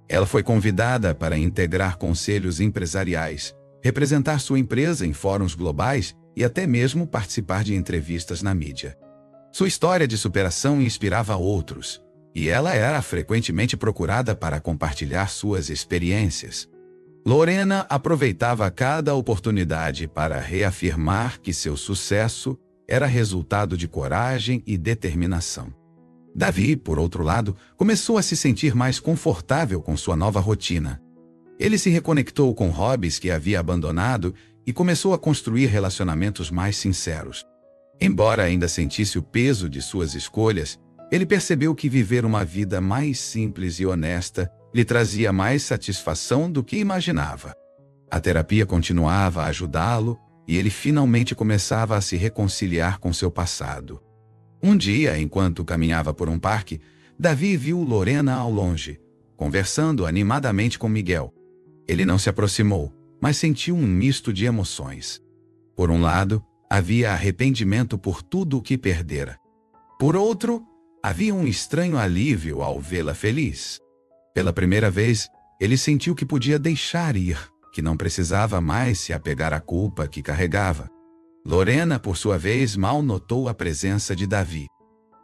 Ela foi convidada para integrar conselhos empresariais, representar sua empresa em fóruns globais e até mesmo participar de entrevistas na mídia. Sua história de superação inspirava outros, e ela era frequentemente procurada para compartilhar suas experiências. Lorena aproveitava cada oportunidade para reafirmar que seu sucesso era resultado de coragem e determinação. Davi, por outro lado, começou a se sentir mais confortável com sua nova rotina. Ele se reconectou com hobbies que havia abandonado e começou a construir relacionamentos mais sinceros. Embora ainda sentisse o peso de suas escolhas, ele percebeu que viver uma vida mais simples e honesta lhe trazia mais satisfação do que imaginava. A terapia continuava a ajudá-lo e ele finalmente começava a se reconciliar com seu passado. Um dia, enquanto caminhava por um parque, Davi viu Lorena ao longe, conversando animadamente com Miguel. Ele não se aproximou, mas sentiu um misto de emoções. Por um lado, havia arrependimento por tudo o que perdera. Por outro, havia um estranho alívio ao vê-la feliz. Pela primeira vez, ele sentiu que podia deixar ir, que não precisava mais se apegar à culpa que carregava. Lorena, por sua vez, mal notou a presença de Davi.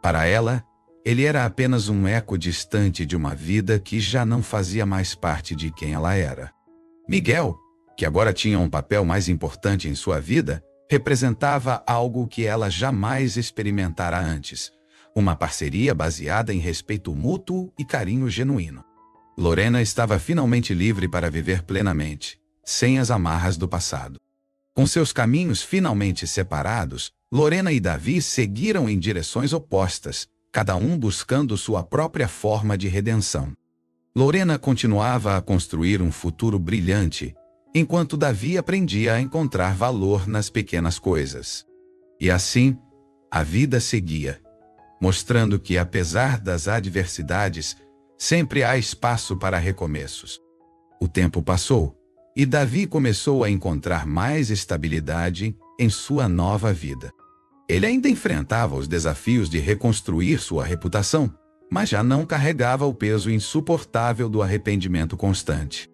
Para ela, ele era apenas um eco distante de uma vida que já não fazia mais parte de quem ela era. Miguel, que agora tinha um papel mais importante em sua vida, representava algo que ela jamais experimentara antes: uma parceria baseada em respeito mútuo e carinho genuíno. Lorena estava finalmente livre para viver plenamente, sem as amarras do passado. Com seus caminhos finalmente separados, Lorena e Davi seguiram em direções opostas, cada um buscando sua própria forma de redenção. Lorena continuava a construir um futuro brilhante, enquanto Davi aprendia a encontrar valor nas pequenas coisas. E assim, a vida seguia, mostrando que, apesar das adversidades, sempre há espaço para recomeços. O tempo passou, e Davi começou a encontrar mais estabilidade em sua nova vida. Ele ainda enfrentava os desafios de reconstruir sua reputação, mas já não carregava o peso insuportável do arrependimento constante.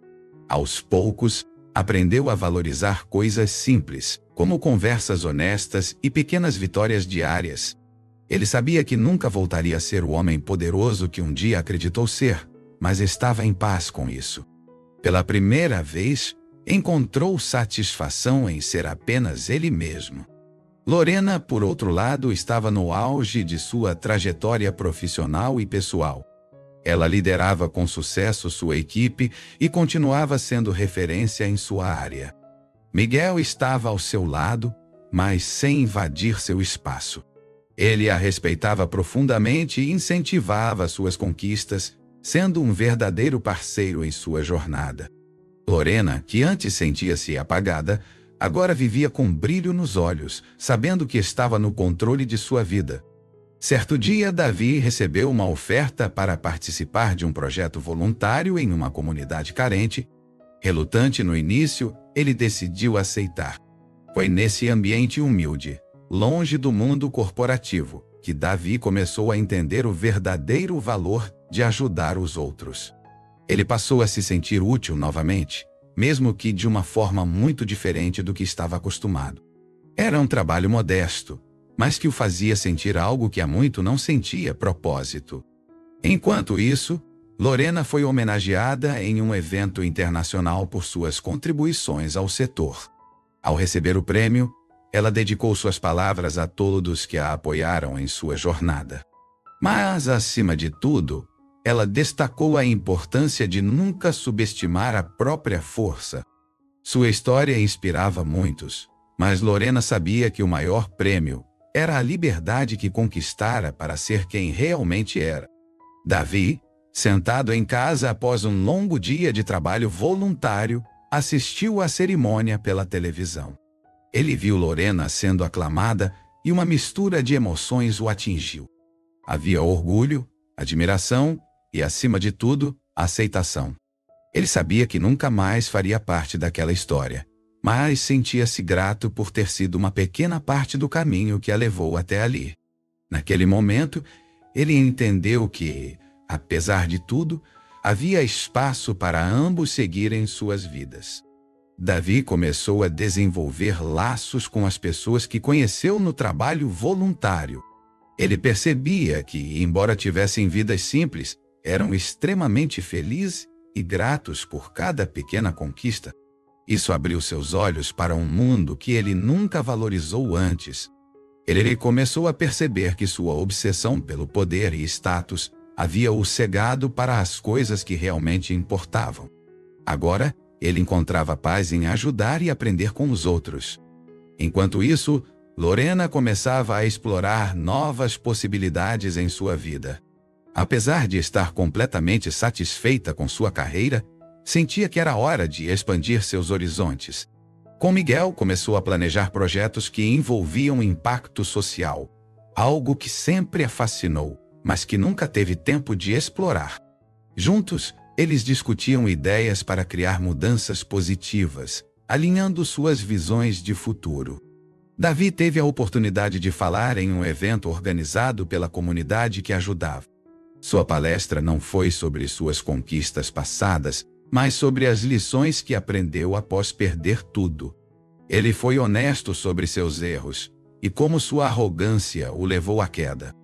Aos poucos, aprendeu a valorizar coisas simples, como conversas honestas e pequenas vitórias diárias. Ele sabia que nunca voltaria a ser o homem poderoso que um dia acreditou ser, mas estava em paz com isso. Pela primeira vez, encontrou satisfação em ser apenas ele mesmo. Lorena, por outro lado, estava no auge de sua trajetória profissional e pessoal. Ela liderava com sucesso sua equipe e continuava sendo referência em sua área. Miguel estava ao seu lado, mas sem invadir seu espaço. Ele a respeitava profundamente e incentivava suas conquistas, sendo um verdadeiro parceiro em sua jornada. Lorena, que antes sentia-se apagada, agora vivia com brilho nos olhos, sabendo que estava no controle de sua vida. Certo dia, Davi recebeu uma oferta para participar de um projeto voluntário em uma comunidade carente. Relutante no início, ele decidiu aceitar. Foi nesse ambiente humilde, longe do mundo corporativo, que Davi começou a entender o verdadeiro valor de ajudar os outros. Ele passou a se sentir útil novamente, mesmo que de uma forma muito diferente do que estava acostumado. Era um trabalho modesto, mas que o fazia sentir algo que há muito não sentia: propósito. Enquanto isso, Lorena foi homenageada em um evento internacional por suas contribuições ao setor. Ao receber o prêmio, ela dedicou suas palavras a todos que a apoiaram em sua jornada. Mas, acima de tudo, ela destacou a importância de nunca subestimar a própria força. Sua história inspirava muitos, mas Lorena sabia que o maior prêmio era a liberdade que conquistara para ser quem realmente era. Davi, sentado em casa após um longo dia de trabalho voluntário, assistiu à cerimônia pela televisão. Ele viu Lorena sendo aclamada e uma mistura de emoções o atingiu. Havia orgulho, admiração e, acima de tudo, aceitação. Ele sabia que nunca mais faria parte daquela história, mas sentia-se grato por ter sido uma pequena parte do caminho que a levou até ali. Naquele momento, ele entendeu que, apesar de tudo, havia espaço para ambos seguirem suas vidas. Davi começou a desenvolver laços com as pessoas que conheceu no trabalho voluntário. Ele percebia que, embora tivessem vidas simples, eram extremamente felizes e gratos por cada pequena conquista. Isso abriu seus olhos para um mundo que ele nunca valorizou antes. Ele começou a perceber que sua obsessão pelo poder e status havia-o cegado para as coisas que realmente importavam. Agora, ele encontrava paz em ajudar e aprender com os outros. Enquanto isso, Lorena começava a explorar novas possibilidades em sua vida. Apesar de estar completamente satisfeita com sua carreira, sentia que era hora de expandir seus horizontes. Com Miguel, começou a planejar projetos que envolviam impacto social, algo que sempre a fascinou, mas que nunca teve tempo de explorar. Juntos, eles discutiam ideias para criar mudanças positivas, alinhando suas visões de futuro. Davi teve a oportunidade de falar em um evento organizado pela comunidade que ajudava. Sua palestra não foi sobre suas conquistas passadas, mas sobre as lições que aprendeu após perder tudo. Ele foi honesto sobre seus erros e como sua arrogância o levou à queda.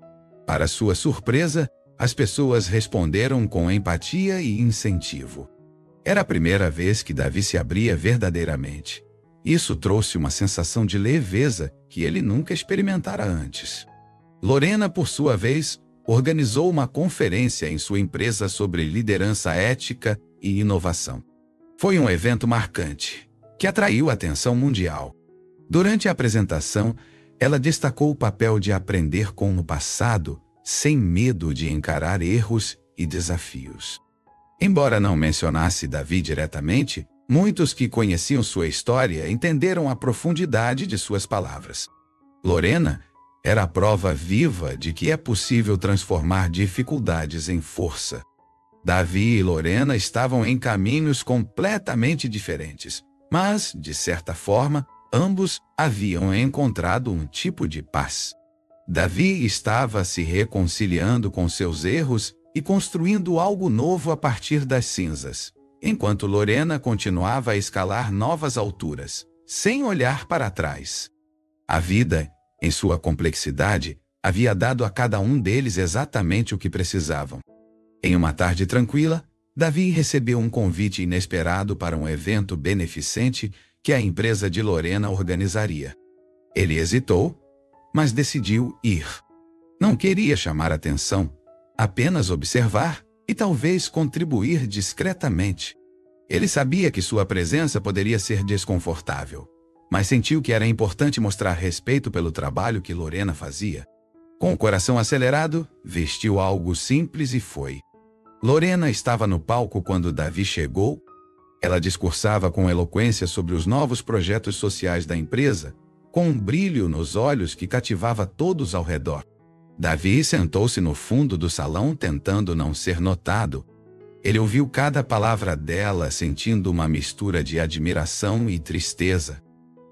Para sua surpresa, as pessoas responderam com empatia e incentivo. Era a primeira vez que Davi se abria verdadeiramente. Isso trouxe uma sensação de leveza que ele nunca experimentara antes. Lorena, por sua vez, organizou uma conferência em sua empresa sobre liderança ética e inovação. Foi um evento marcante, que atraiu a atenção mundial. Durante a apresentação, ela destacou o papel de aprender com o passado, sem medo de encarar erros e desafios. Embora não mencionasse Davi diretamente, muitos que conheciam sua história entenderam a profundidade de suas palavras. Lorena era a prova viva de que é possível transformar dificuldades em força. Davi e Lorena estavam em caminhos completamente diferentes, mas, de certa forma, ambos haviam encontrado um tipo de paz. Davi estava se reconciliando com seus erros e construindo algo novo a partir das cinzas, enquanto Lorena continuava a escalar novas alturas, sem olhar para trás. A vida, em sua complexidade, havia dado a cada um deles exatamente o que precisavam. Em uma tarde tranquila, Davi recebeu um convite inesperado para um evento beneficente que a empresa de Lorena organizaria. Ele hesitou, mas decidiu ir. Não queria chamar atenção, apenas observar e talvez contribuir discretamente. Ele sabia que sua presença poderia ser desconfortável, mas sentiu que era importante mostrar respeito pelo trabalho que Lorena fazia. Com o coração acelerado, vestiu algo simples e foi. Lorena estava no palco quando Davi chegou. Ela discursava com eloquência sobre os novos projetos sociais da empresa, com um brilho nos olhos que cativava todos ao redor. Davi sentou-se no fundo do salão tentando não ser notado. Ele ouviu cada palavra dela, sentindo uma mistura de admiração e tristeza.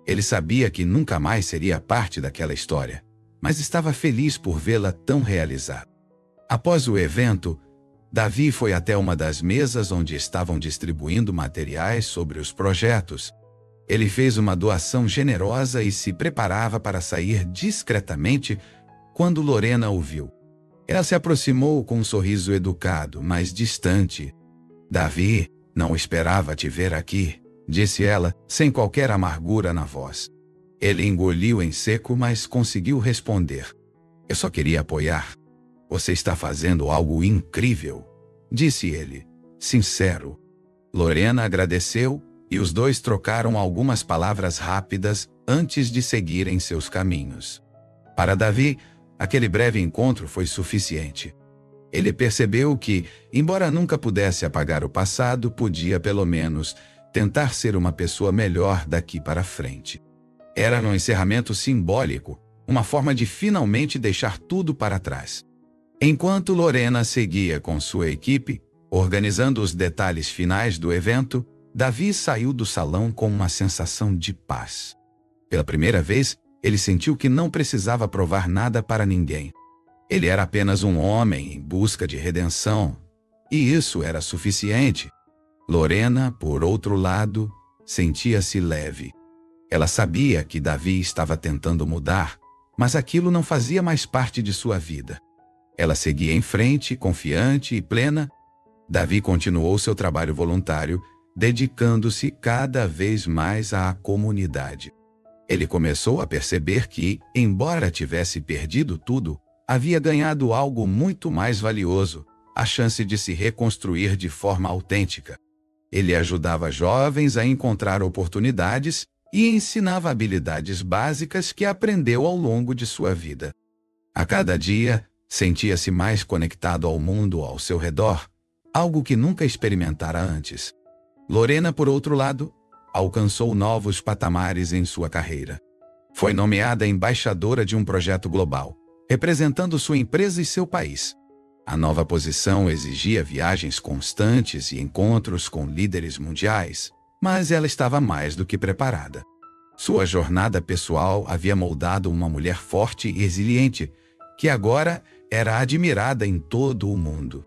Ele sabia que nunca mais seria parte daquela história, mas estava feliz por vê-la tão realizada. Após o evento, Davi foi até uma das mesas onde estavam distribuindo materiais sobre os projetos. Ele fez uma doação generosa e se preparava para sair discretamente quando Lorena o viu. Ela se aproximou com um sorriso educado, mas distante. "Davi, não esperava te ver aqui", disse ela, sem qualquer amargura na voz. Ele engoliu em seco, mas conseguiu responder. "Eu só queria apoiar. Você está fazendo algo incrível", disse ele, sincero. Lorena agradeceu e os dois trocaram algumas palavras rápidas antes de seguirem seus caminhos. Para Davi, aquele breve encontro foi suficiente. Ele percebeu que, embora nunca pudesse apagar o passado, podia pelo menos tentar ser uma pessoa melhor daqui para frente. Era um encerramento simbólico, uma forma de finalmente deixar tudo para trás. Enquanto Lorena seguia com sua equipe, organizando os detalhes finais do evento, Davi saiu do salão com uma sensação de paz. Pela primeira vez, ele sentiu que não precisava provar nada para ninguém. Ele era apenas um homem em busca de redenção, e isso era suficiente. Lorena, por outro lado, sentia-se leve. Ela sabia que Davi estava tentando mudar, mas aquilo não fazia mais parte de sua vida. Ela seguia em frente, confiante e plena. Davi continuou seu trabalho voluntário, dedicando-se cada vez mais à comunidade. Ele começou a perceber que, embora tivesse perdido tudo, havia ganhado algo muito mais valioso, a chance de se reconstruir de forma autêntica. Ele ajudava jovens a encontrar oportunidades e ensinava habilidades básicas que aprendeu ao longo de sua vida. A cada dia, sentia-se mais conectado ao mundo ao seu redor, algo que nunca experimentara antes. Lorena, por outro lado, alcançou novos patamares em sua carreira. Foi nomeada embaixadora de um projeto global, representando sua empresa e seu país. A nova posição exigia viagens constantes e encontros com líderes mundiais, mas ela estava mais do que preparada. Sua jornada pessoal havia moldado uma mulher forte e resiliente, que agora era admirada em todo o mundo.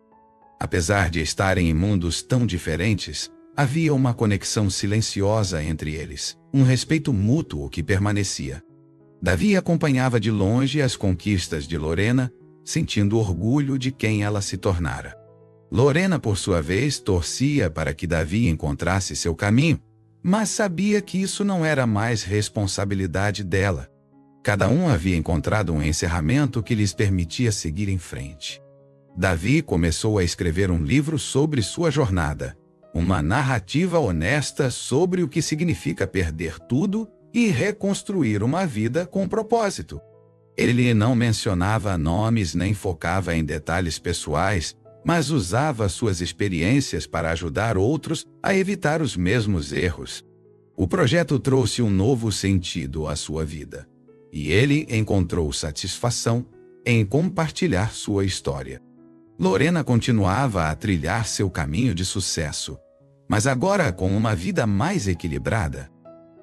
Apesar de estarem em mundos tão diferentes, havia uma conexão silenciosa entre eles, um respeito mútuo que permanecia. Davi acompanhava de longe as conquistas de Lorena, sentindo orgulho de quem ela se tornara. Lorena, por sua vez, torcia para que Davi encontrasse seu caminho, mas sabia que isso não era mais responsabilidade dela. Cada um havia encontrado um encerramento que lhes permitia seguir em frente. Davi começou a escrever um livro sobre sua jornada, uma narrativa honesta sobre o que significa perder tudo e reconstruir uma vida com propósito. Ele não mencionava nomes nem focava em detalhes pessoais, mas usava suas experiências para ajudar outros a evitar os mesmos erros. O projeto trouxe um novo sentido à sua vida, e ele encontrou satisfação em compartilhar sua história. Lorena continuava a trilhar seu caminho de sucesso, mas agora com uma vida mais equilibrada.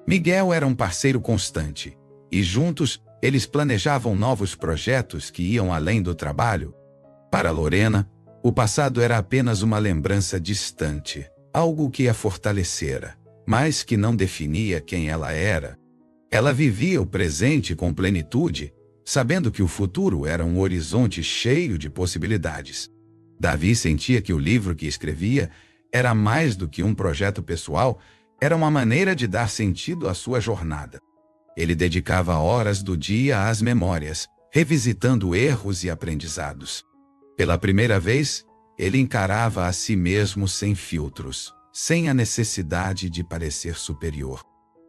Miguel era um parceiro constante, e juntos eles planejavam novos projetos que iam além do trabalho. Para Lorena, o passado era apenas uma lembrança distante, algo que a fortalecera, mas que não definia quem ela era. Ela vivia o presente com plenitude, sabendo que o futuro era um horizonte cheio de possibilidades. Davi sentia que o livro que escrevia era mais do que um projeto pessoal, era uma maneira de dar sentido à sua jornada. Ele dedicava horas do dia às memórias, revisitando erros e aprendizados. Pela primeira vez, ele encarava a si mesmo sem filtros, sem a necessidade de parecer superior.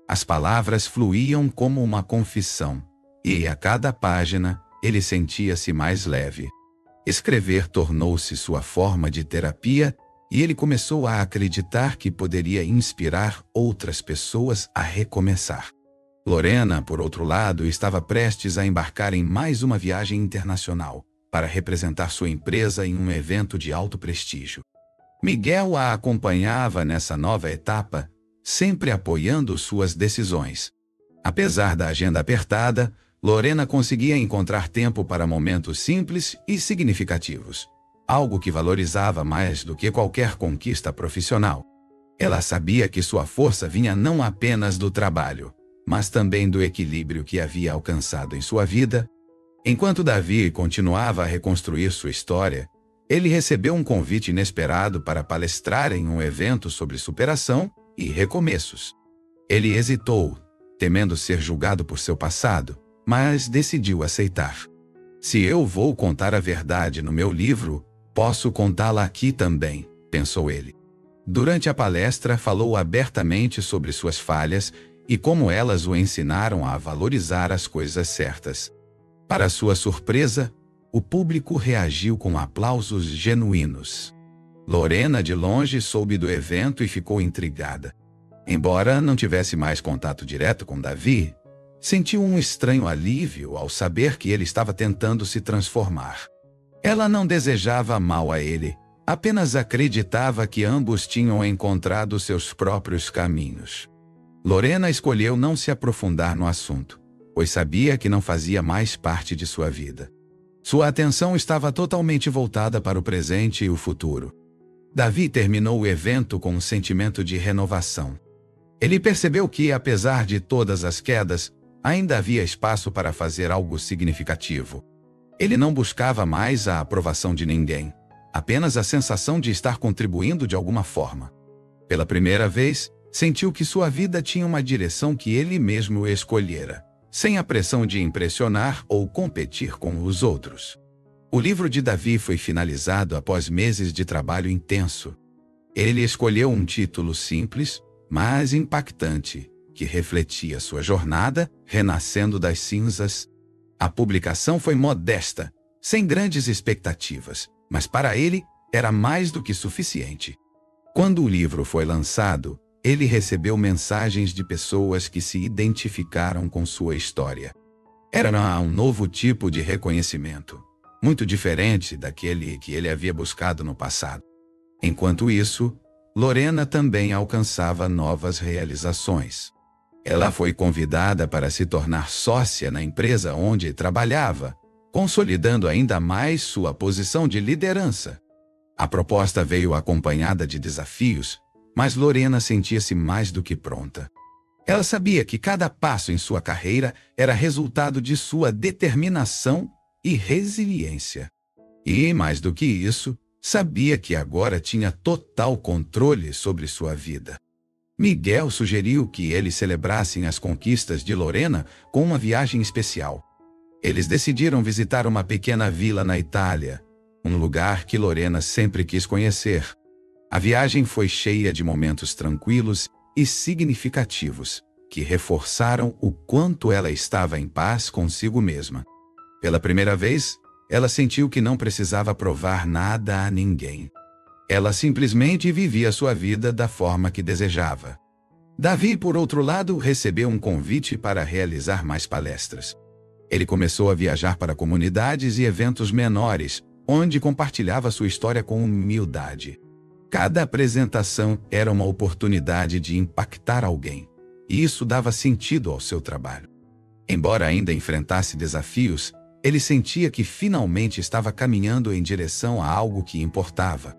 As palavras fluíam como uma confissão, e a cada página ele sentia-se mais leve. Escrever tornou-se sua forma de terapia e ele começou a acreditar que poderia inspirar outras pessoas a recomeçar. Lorena, por outro lado, estava prestes a embarcar em mais uma viagem internacional para representar sua empresa em um evento de alto prestígio. Miguel a acompanhava nessa nova etapa, sempre apoiando suas decisões. Apesar da agenda apertada, Lorena conseguia encontrar tempo para momentos simples e significativos, algo que valorizava mais do que qualquer conquista profissional. Ela sabia que sua força vinha não apenas do trabalho, mas também do equilíbrio que havia alcançado em sua vida. Enquanto Davi continuava a reconstruir sua história, ele recebeu um convite inesperado para palestrar em um evento sobre superação e recomeços. Ele hesitou, temendo ser julgado por seu passado, mas decidiu aceitar. Se eu vou contar a verdade no meu livro, posso contá-la aqui também, pensou ele. Durante a palestra, falou abertamente sobre suas falhas e como elas o ensinaram a valorizar as coisas certas. Para sua surpresa, o público reagiu com aplausos genuínos. Lorena, de longe, soube do evento e ficou intrigada. Embora não tivesse mais contato direto com Davi, sentiu um estranho alívio ao saber que ele estava tentando se transformar. Ela não desejava mal a ele, apenas acreditava que ambos tinham encontrado seus próprios caminhos. Lorena escolheu não se aprofundar no assunto, pois sabia que não fazia mais parte de sua vida. Sua atenção estava totalmente voltada para o presente e o futuro. Davi terminou o evento com um sentimento de renovação. Ele percebeu que, apesar de todas as quedas, ainda havia espaço para fazer algo significativo. Ele não buscava mais a aprovação de ninguém, apenas a sensação de estar contribuindo de alguma forma. Pela primeira vez, sentiu que sua vida tinha uma direção que ele mesmo escolhera, sem a pressão de impressionar ou competir com os outros. O livro de Davi foi finalizado após meses de trabalho intenso. Ele escolheu um título simples, mas impactante, que refletia sua jornada, renascendo das cinzas. A publicação foi modesta, sem grandes expectativas, mas para ele era mais do que suficiente. Quando o livro foi lançado, ele recebeu mensagens de pessoas que se identificaram com sua história. Era um novo tipo de reconhecimento, muito diferente daquele que ele havia buscado no passado. Enquanto isso, Lorena também alcançava novas realizações. Ela foi convidada para se tornar sócia na empresa onde trabalhava, consolidando ainda mais sua posição de liderança. A proposta veio acompanhada de desafios, mas Lorena sentia-se mais do que pronta. Ela sabia que cada passo em sua carreira era resultado de sua determinação e resiliência. E, mais do que isso, sabia que agora tinha total controle sobre sua vida. Miguel sugeriu que eles celebrassem as conquistas de Lorena com uma viagem especial. Eles decidiram visitar uma pequena vila na Itália, um lugar que Lorena sempre quis conhecer. A viagem foi cheia de momentos tranquilos e significativos, que reforçaram o quanto ela estava em paz consigo mesma. Pela primeira vez, ela sentiu que não precisava provar nada a ninguém. Ela simplesmente vivia sua vida da forma que desejava. Davi, por outro lado, recebeu um convite para realizar mais palestras. Ele começou a viajar para comunidades e eventos menores, onde compartilhava sua história com humildade. Cada apresentação era uma oportunidade de impactar alguém, e isso dava sentido ao seu trabalho. Embora ainda enfrentasse desafios, ele sentia que finalmente estava caminhando em direção a algo que importava.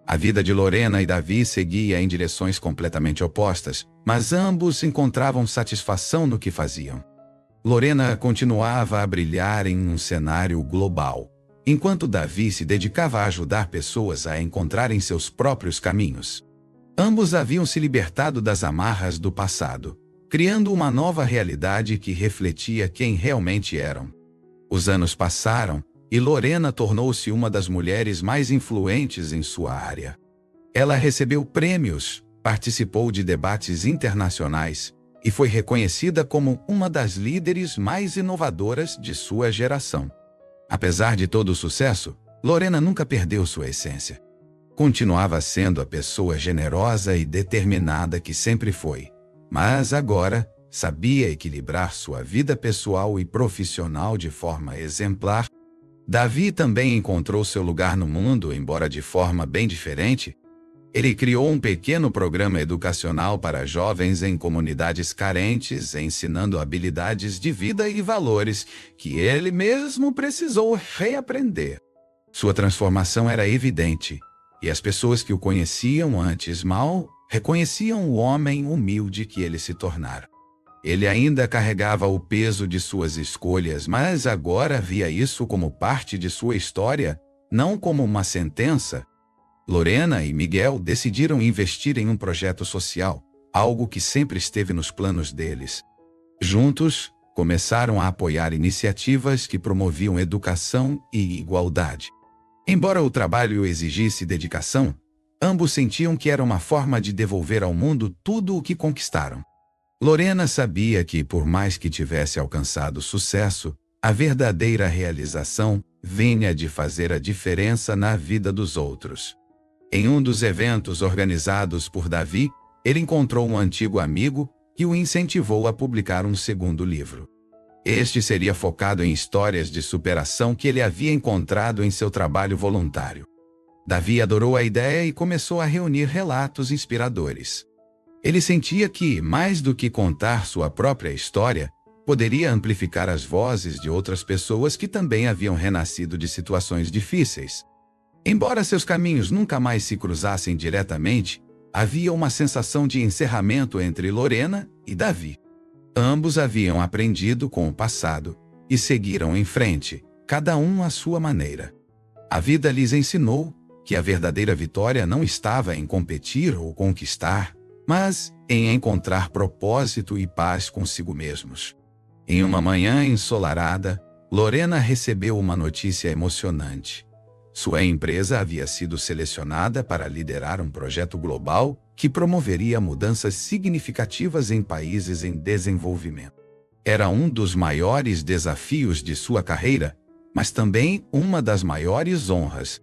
A vida de Lorena e Davi seguia em direções completamente opostas, mas ambos encontravam satisfação no que faziam. Lorena continuava a brilhar em um cenário global, enquanto Davi se dedicava a ajudar pessoas a encontrarem seus próprios caminhos. Ambos haviam se libertado das amarras do passado, criando uma nova realidade que refletia quem realmente eram. Os anos passaram e Lorena tornou-se uma das mulheres mais influentes em sua área. Ela recebeu prêmios, participou de debates internacionais e foi reconhecida como uma das líderes mais inovadoras de sua geração. Apesar de todo o sucesso, Lorena nunca perdeu sua essência. Continuava sendo a pessoa generosa e determinada que sempre foi, mas agora sabia equilibrar sua vida pessoal e profissional de forma exemplar. Davi também encontrou seu lugar no mundo, embora de forma bem diferente. Ele criou um pequeno programa educacional para jovens em comunidades carentes, ensinando habilidades de vida e valores que ele mesmo precisou reaprender. Sua transformação era evidente, e as pessoas que o conheciam antes mal reconheciam o homem humilde que ele se tornara. Ele ainda carregava o peso de suas escolhas, mas agora via isso como parte de sua história, não como uma sentença. Lorena e Miguel decidiram investir em um projeto social, algo que sempre esteve nos planos deles. Juntos, começaram a apoiar iniciativas que promoviam educação e igualdade. Embora o trabalho exigisse dedicação, ambos sentiam que era uma forma de devolver ao mundo tudo o que conquistaram. Lorena sabia que, por mais que tivesse alcançado sucesso, a verdadeira realização vinha de fazer a diferença na vida dos outros. Em um dos eventos organizados por Davi, ele encontrou um antigo amigo que o incentivou a publicar um segundo livro. Este seria focado em histórias de superação que ele havia encontrado em seu trabalho voluntário. Davi adorou a ideia e começou a reunir relatos inspiradores. Ele sentia que, mais do que contar sua própria história, poderia amplificar as vozes de outras pessoas que também haviam renascido de situações difíceis. Embora seus caminhos nunca mais se cruzassem diretamente, havia uma sensação de encerramento entre Lorena e Davi. Ambos haviam aprendido com o passado e seguiram em frente, cada um à sua maneira. A vida lhes ensinou que a verdadeira vitória não estava em competir ou conquistar, mas em encontrar propósito e paz consigo mesmos. Em uma manhã ensolarada, Lorena recebeu uma notícia emocionante. Sua empresa havia sido selecionada para liderar um projeto global que promoveria mudanças significativas em países em desenvolvimento. Era um dos maiores desafios de sua carreira, mas também uma das maiores honras.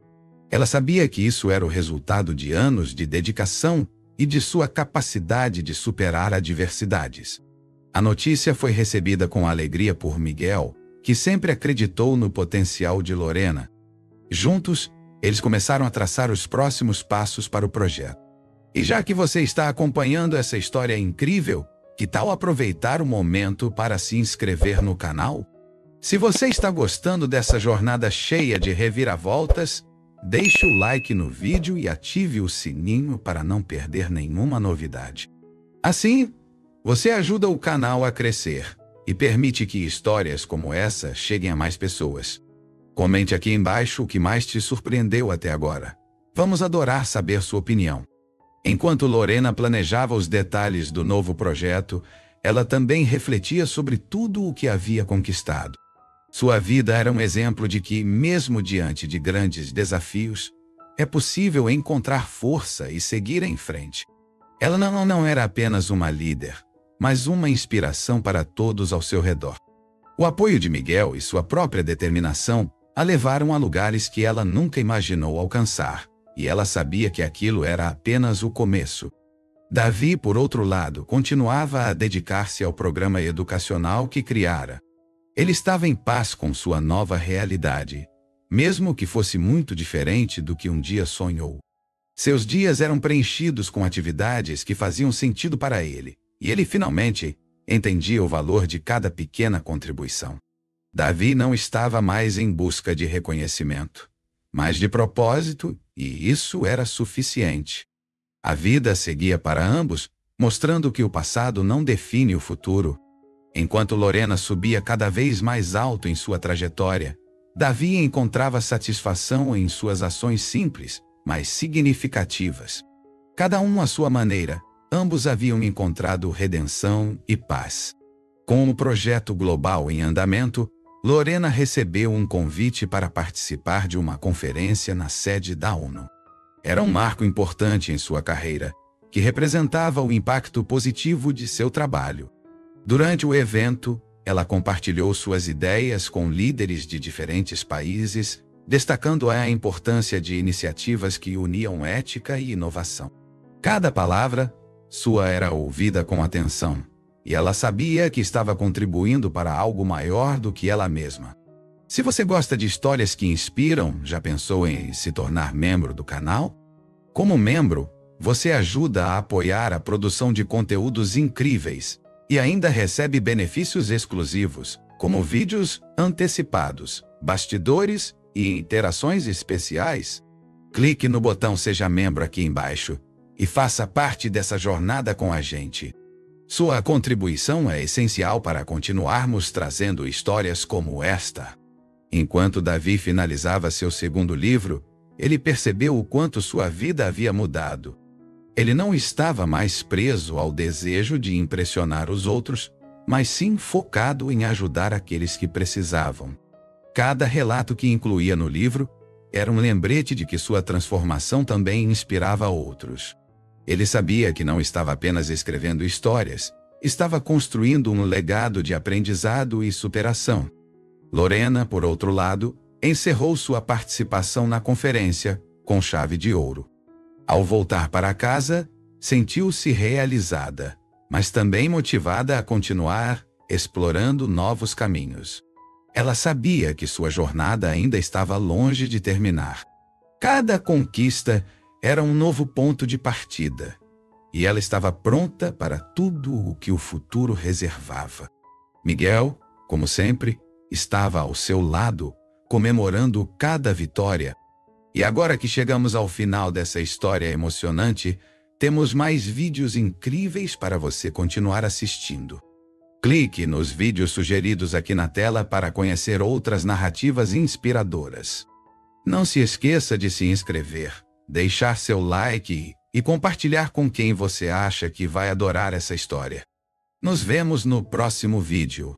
Ela sabia que isso era o resultado de anos de dedicação e de sua capacidade de superar adversidades. A notícia foi recebida com alegria por Miguel, que sempre acreditou no potencial de Lorena. Juntos, eles começaram a traçar os próximos passos para o projeto. E já que você está acompanhando essa história incrível, que tal aproveitar o momento para se inscrever no canal? Se você está gostando dessa jornada cheia de reviravoltas, deixe o like no vídeo e ative o sininho para não perder nenhuma novidade. Assim, você ajuda o canal a crescer e permite que histórias como essa cheguem a mais pessoas. Comente aqui embaixo o que mais te surpreendeu até agora. Vamos adorar saber sua opinião. Enquanto Lorena planejava os detalhes do novo projeto, ela também refletia sobre tudo o que havia conquistado. Sua vida era um exemplo de que, mesmo diante de grandes desafios, é possível encontrar força e seguir em frente. Ela não era apenas uma líder, mas uma inspiração para todos ao seu redor. O apoio de Miguel e sua própria determinação a levaram a lugares que ela nunca imaginou alcançar, e ela sabia que aquilo era apenas o começo. Davi, por outro lado, continuava a dedicar-se ao programa educacional que criara. Ele estava em paz com sua nova realidade, mesmo que fosse muito diferente do que um dia sonhou. Seus dias eram preenchidos com atividades que faziam sentido para ele, e ele finalmente entendia o valor de cada pequena contribuição. Davi não estava mais em busca de reconhecimento, mas de propósito, e isso era suficiente. A vida seguia para ambos, mostrando que o passado não define o futuro. Enquanto Lorena subia cada vez mais alto em sua trajetória, Davi encontrava satisfação em suas ações simples, mas significativas. Cada um à sua maneira, ambos haviam encontrado redenção e paz. Com o projeto global em andamento, Lorena recebeu um convite para participar de uma conferência na sede da ONU. Era um marco importante em sua carreira, que representava o impacto positivo de seu trabalho. Durante o evento, ela compartilhou suas ideias com líderes de diferentes países, destacando a importância de iniciativas que uniam ética e inovação. Cada palavra sua era ouvida com atenção, e ela sabia que estava contribuindo para algo maior do que ela mesma. Se você gosta de histórias que inspiram, já pensou em se tornar membro do canal? Como membro, você ajuda a apoiar a produção de conteúdos incríveis e ainda recebe benefícios exclusivos, como vídeos antecipados, bastidores e interações especiais. Clique no botão Seja Membro aqui embaixo e faça parte dessa jornada com a gente. Sua contribuição é essencial para continuarmos trazendo histórias como esta. Enquanto Davi finalizava seu segundo livro, ele percebeu o quanto sua vida havia mudado. Ele não estava mais preso ao desejo de impressionar os outros, mas sim focado em ajudar aqueles que precisavam. Cada relato que incluía no livro era um lembrete de que sua transformação também inspirava outros. Ele sabia que não estava apenas escrevendo histórias, estava construindo um legado de aprendizado e superação. Lorena, por outro lado, encerrou sua participação na conferência com chave de ouro. Ao voltar para casa, sentiu-se realizada, mas também motivada a continuar explorando novos caminhos. Ela sabia que sua jornada ainda estava longe de terminar. Cada conquista era um novo ponto de partida, e ela estava pronta para tudo o que o futuro reservava. Miguel, como sempre, estava ao seu lado, comemorando cada vitória. E agora que chegamos ao final dessa história emocionante, temos mais vídeos incríveis para você continuar assistindo. Clique nos vídeos sugeridos aqui na tela para conhecer outras narrativas inspiradoras. Não se esqueça de se inscrever, deixar seu like e compartilhar com quem você acha que vai adorar essa história. Nos vemos no próximo vídeo.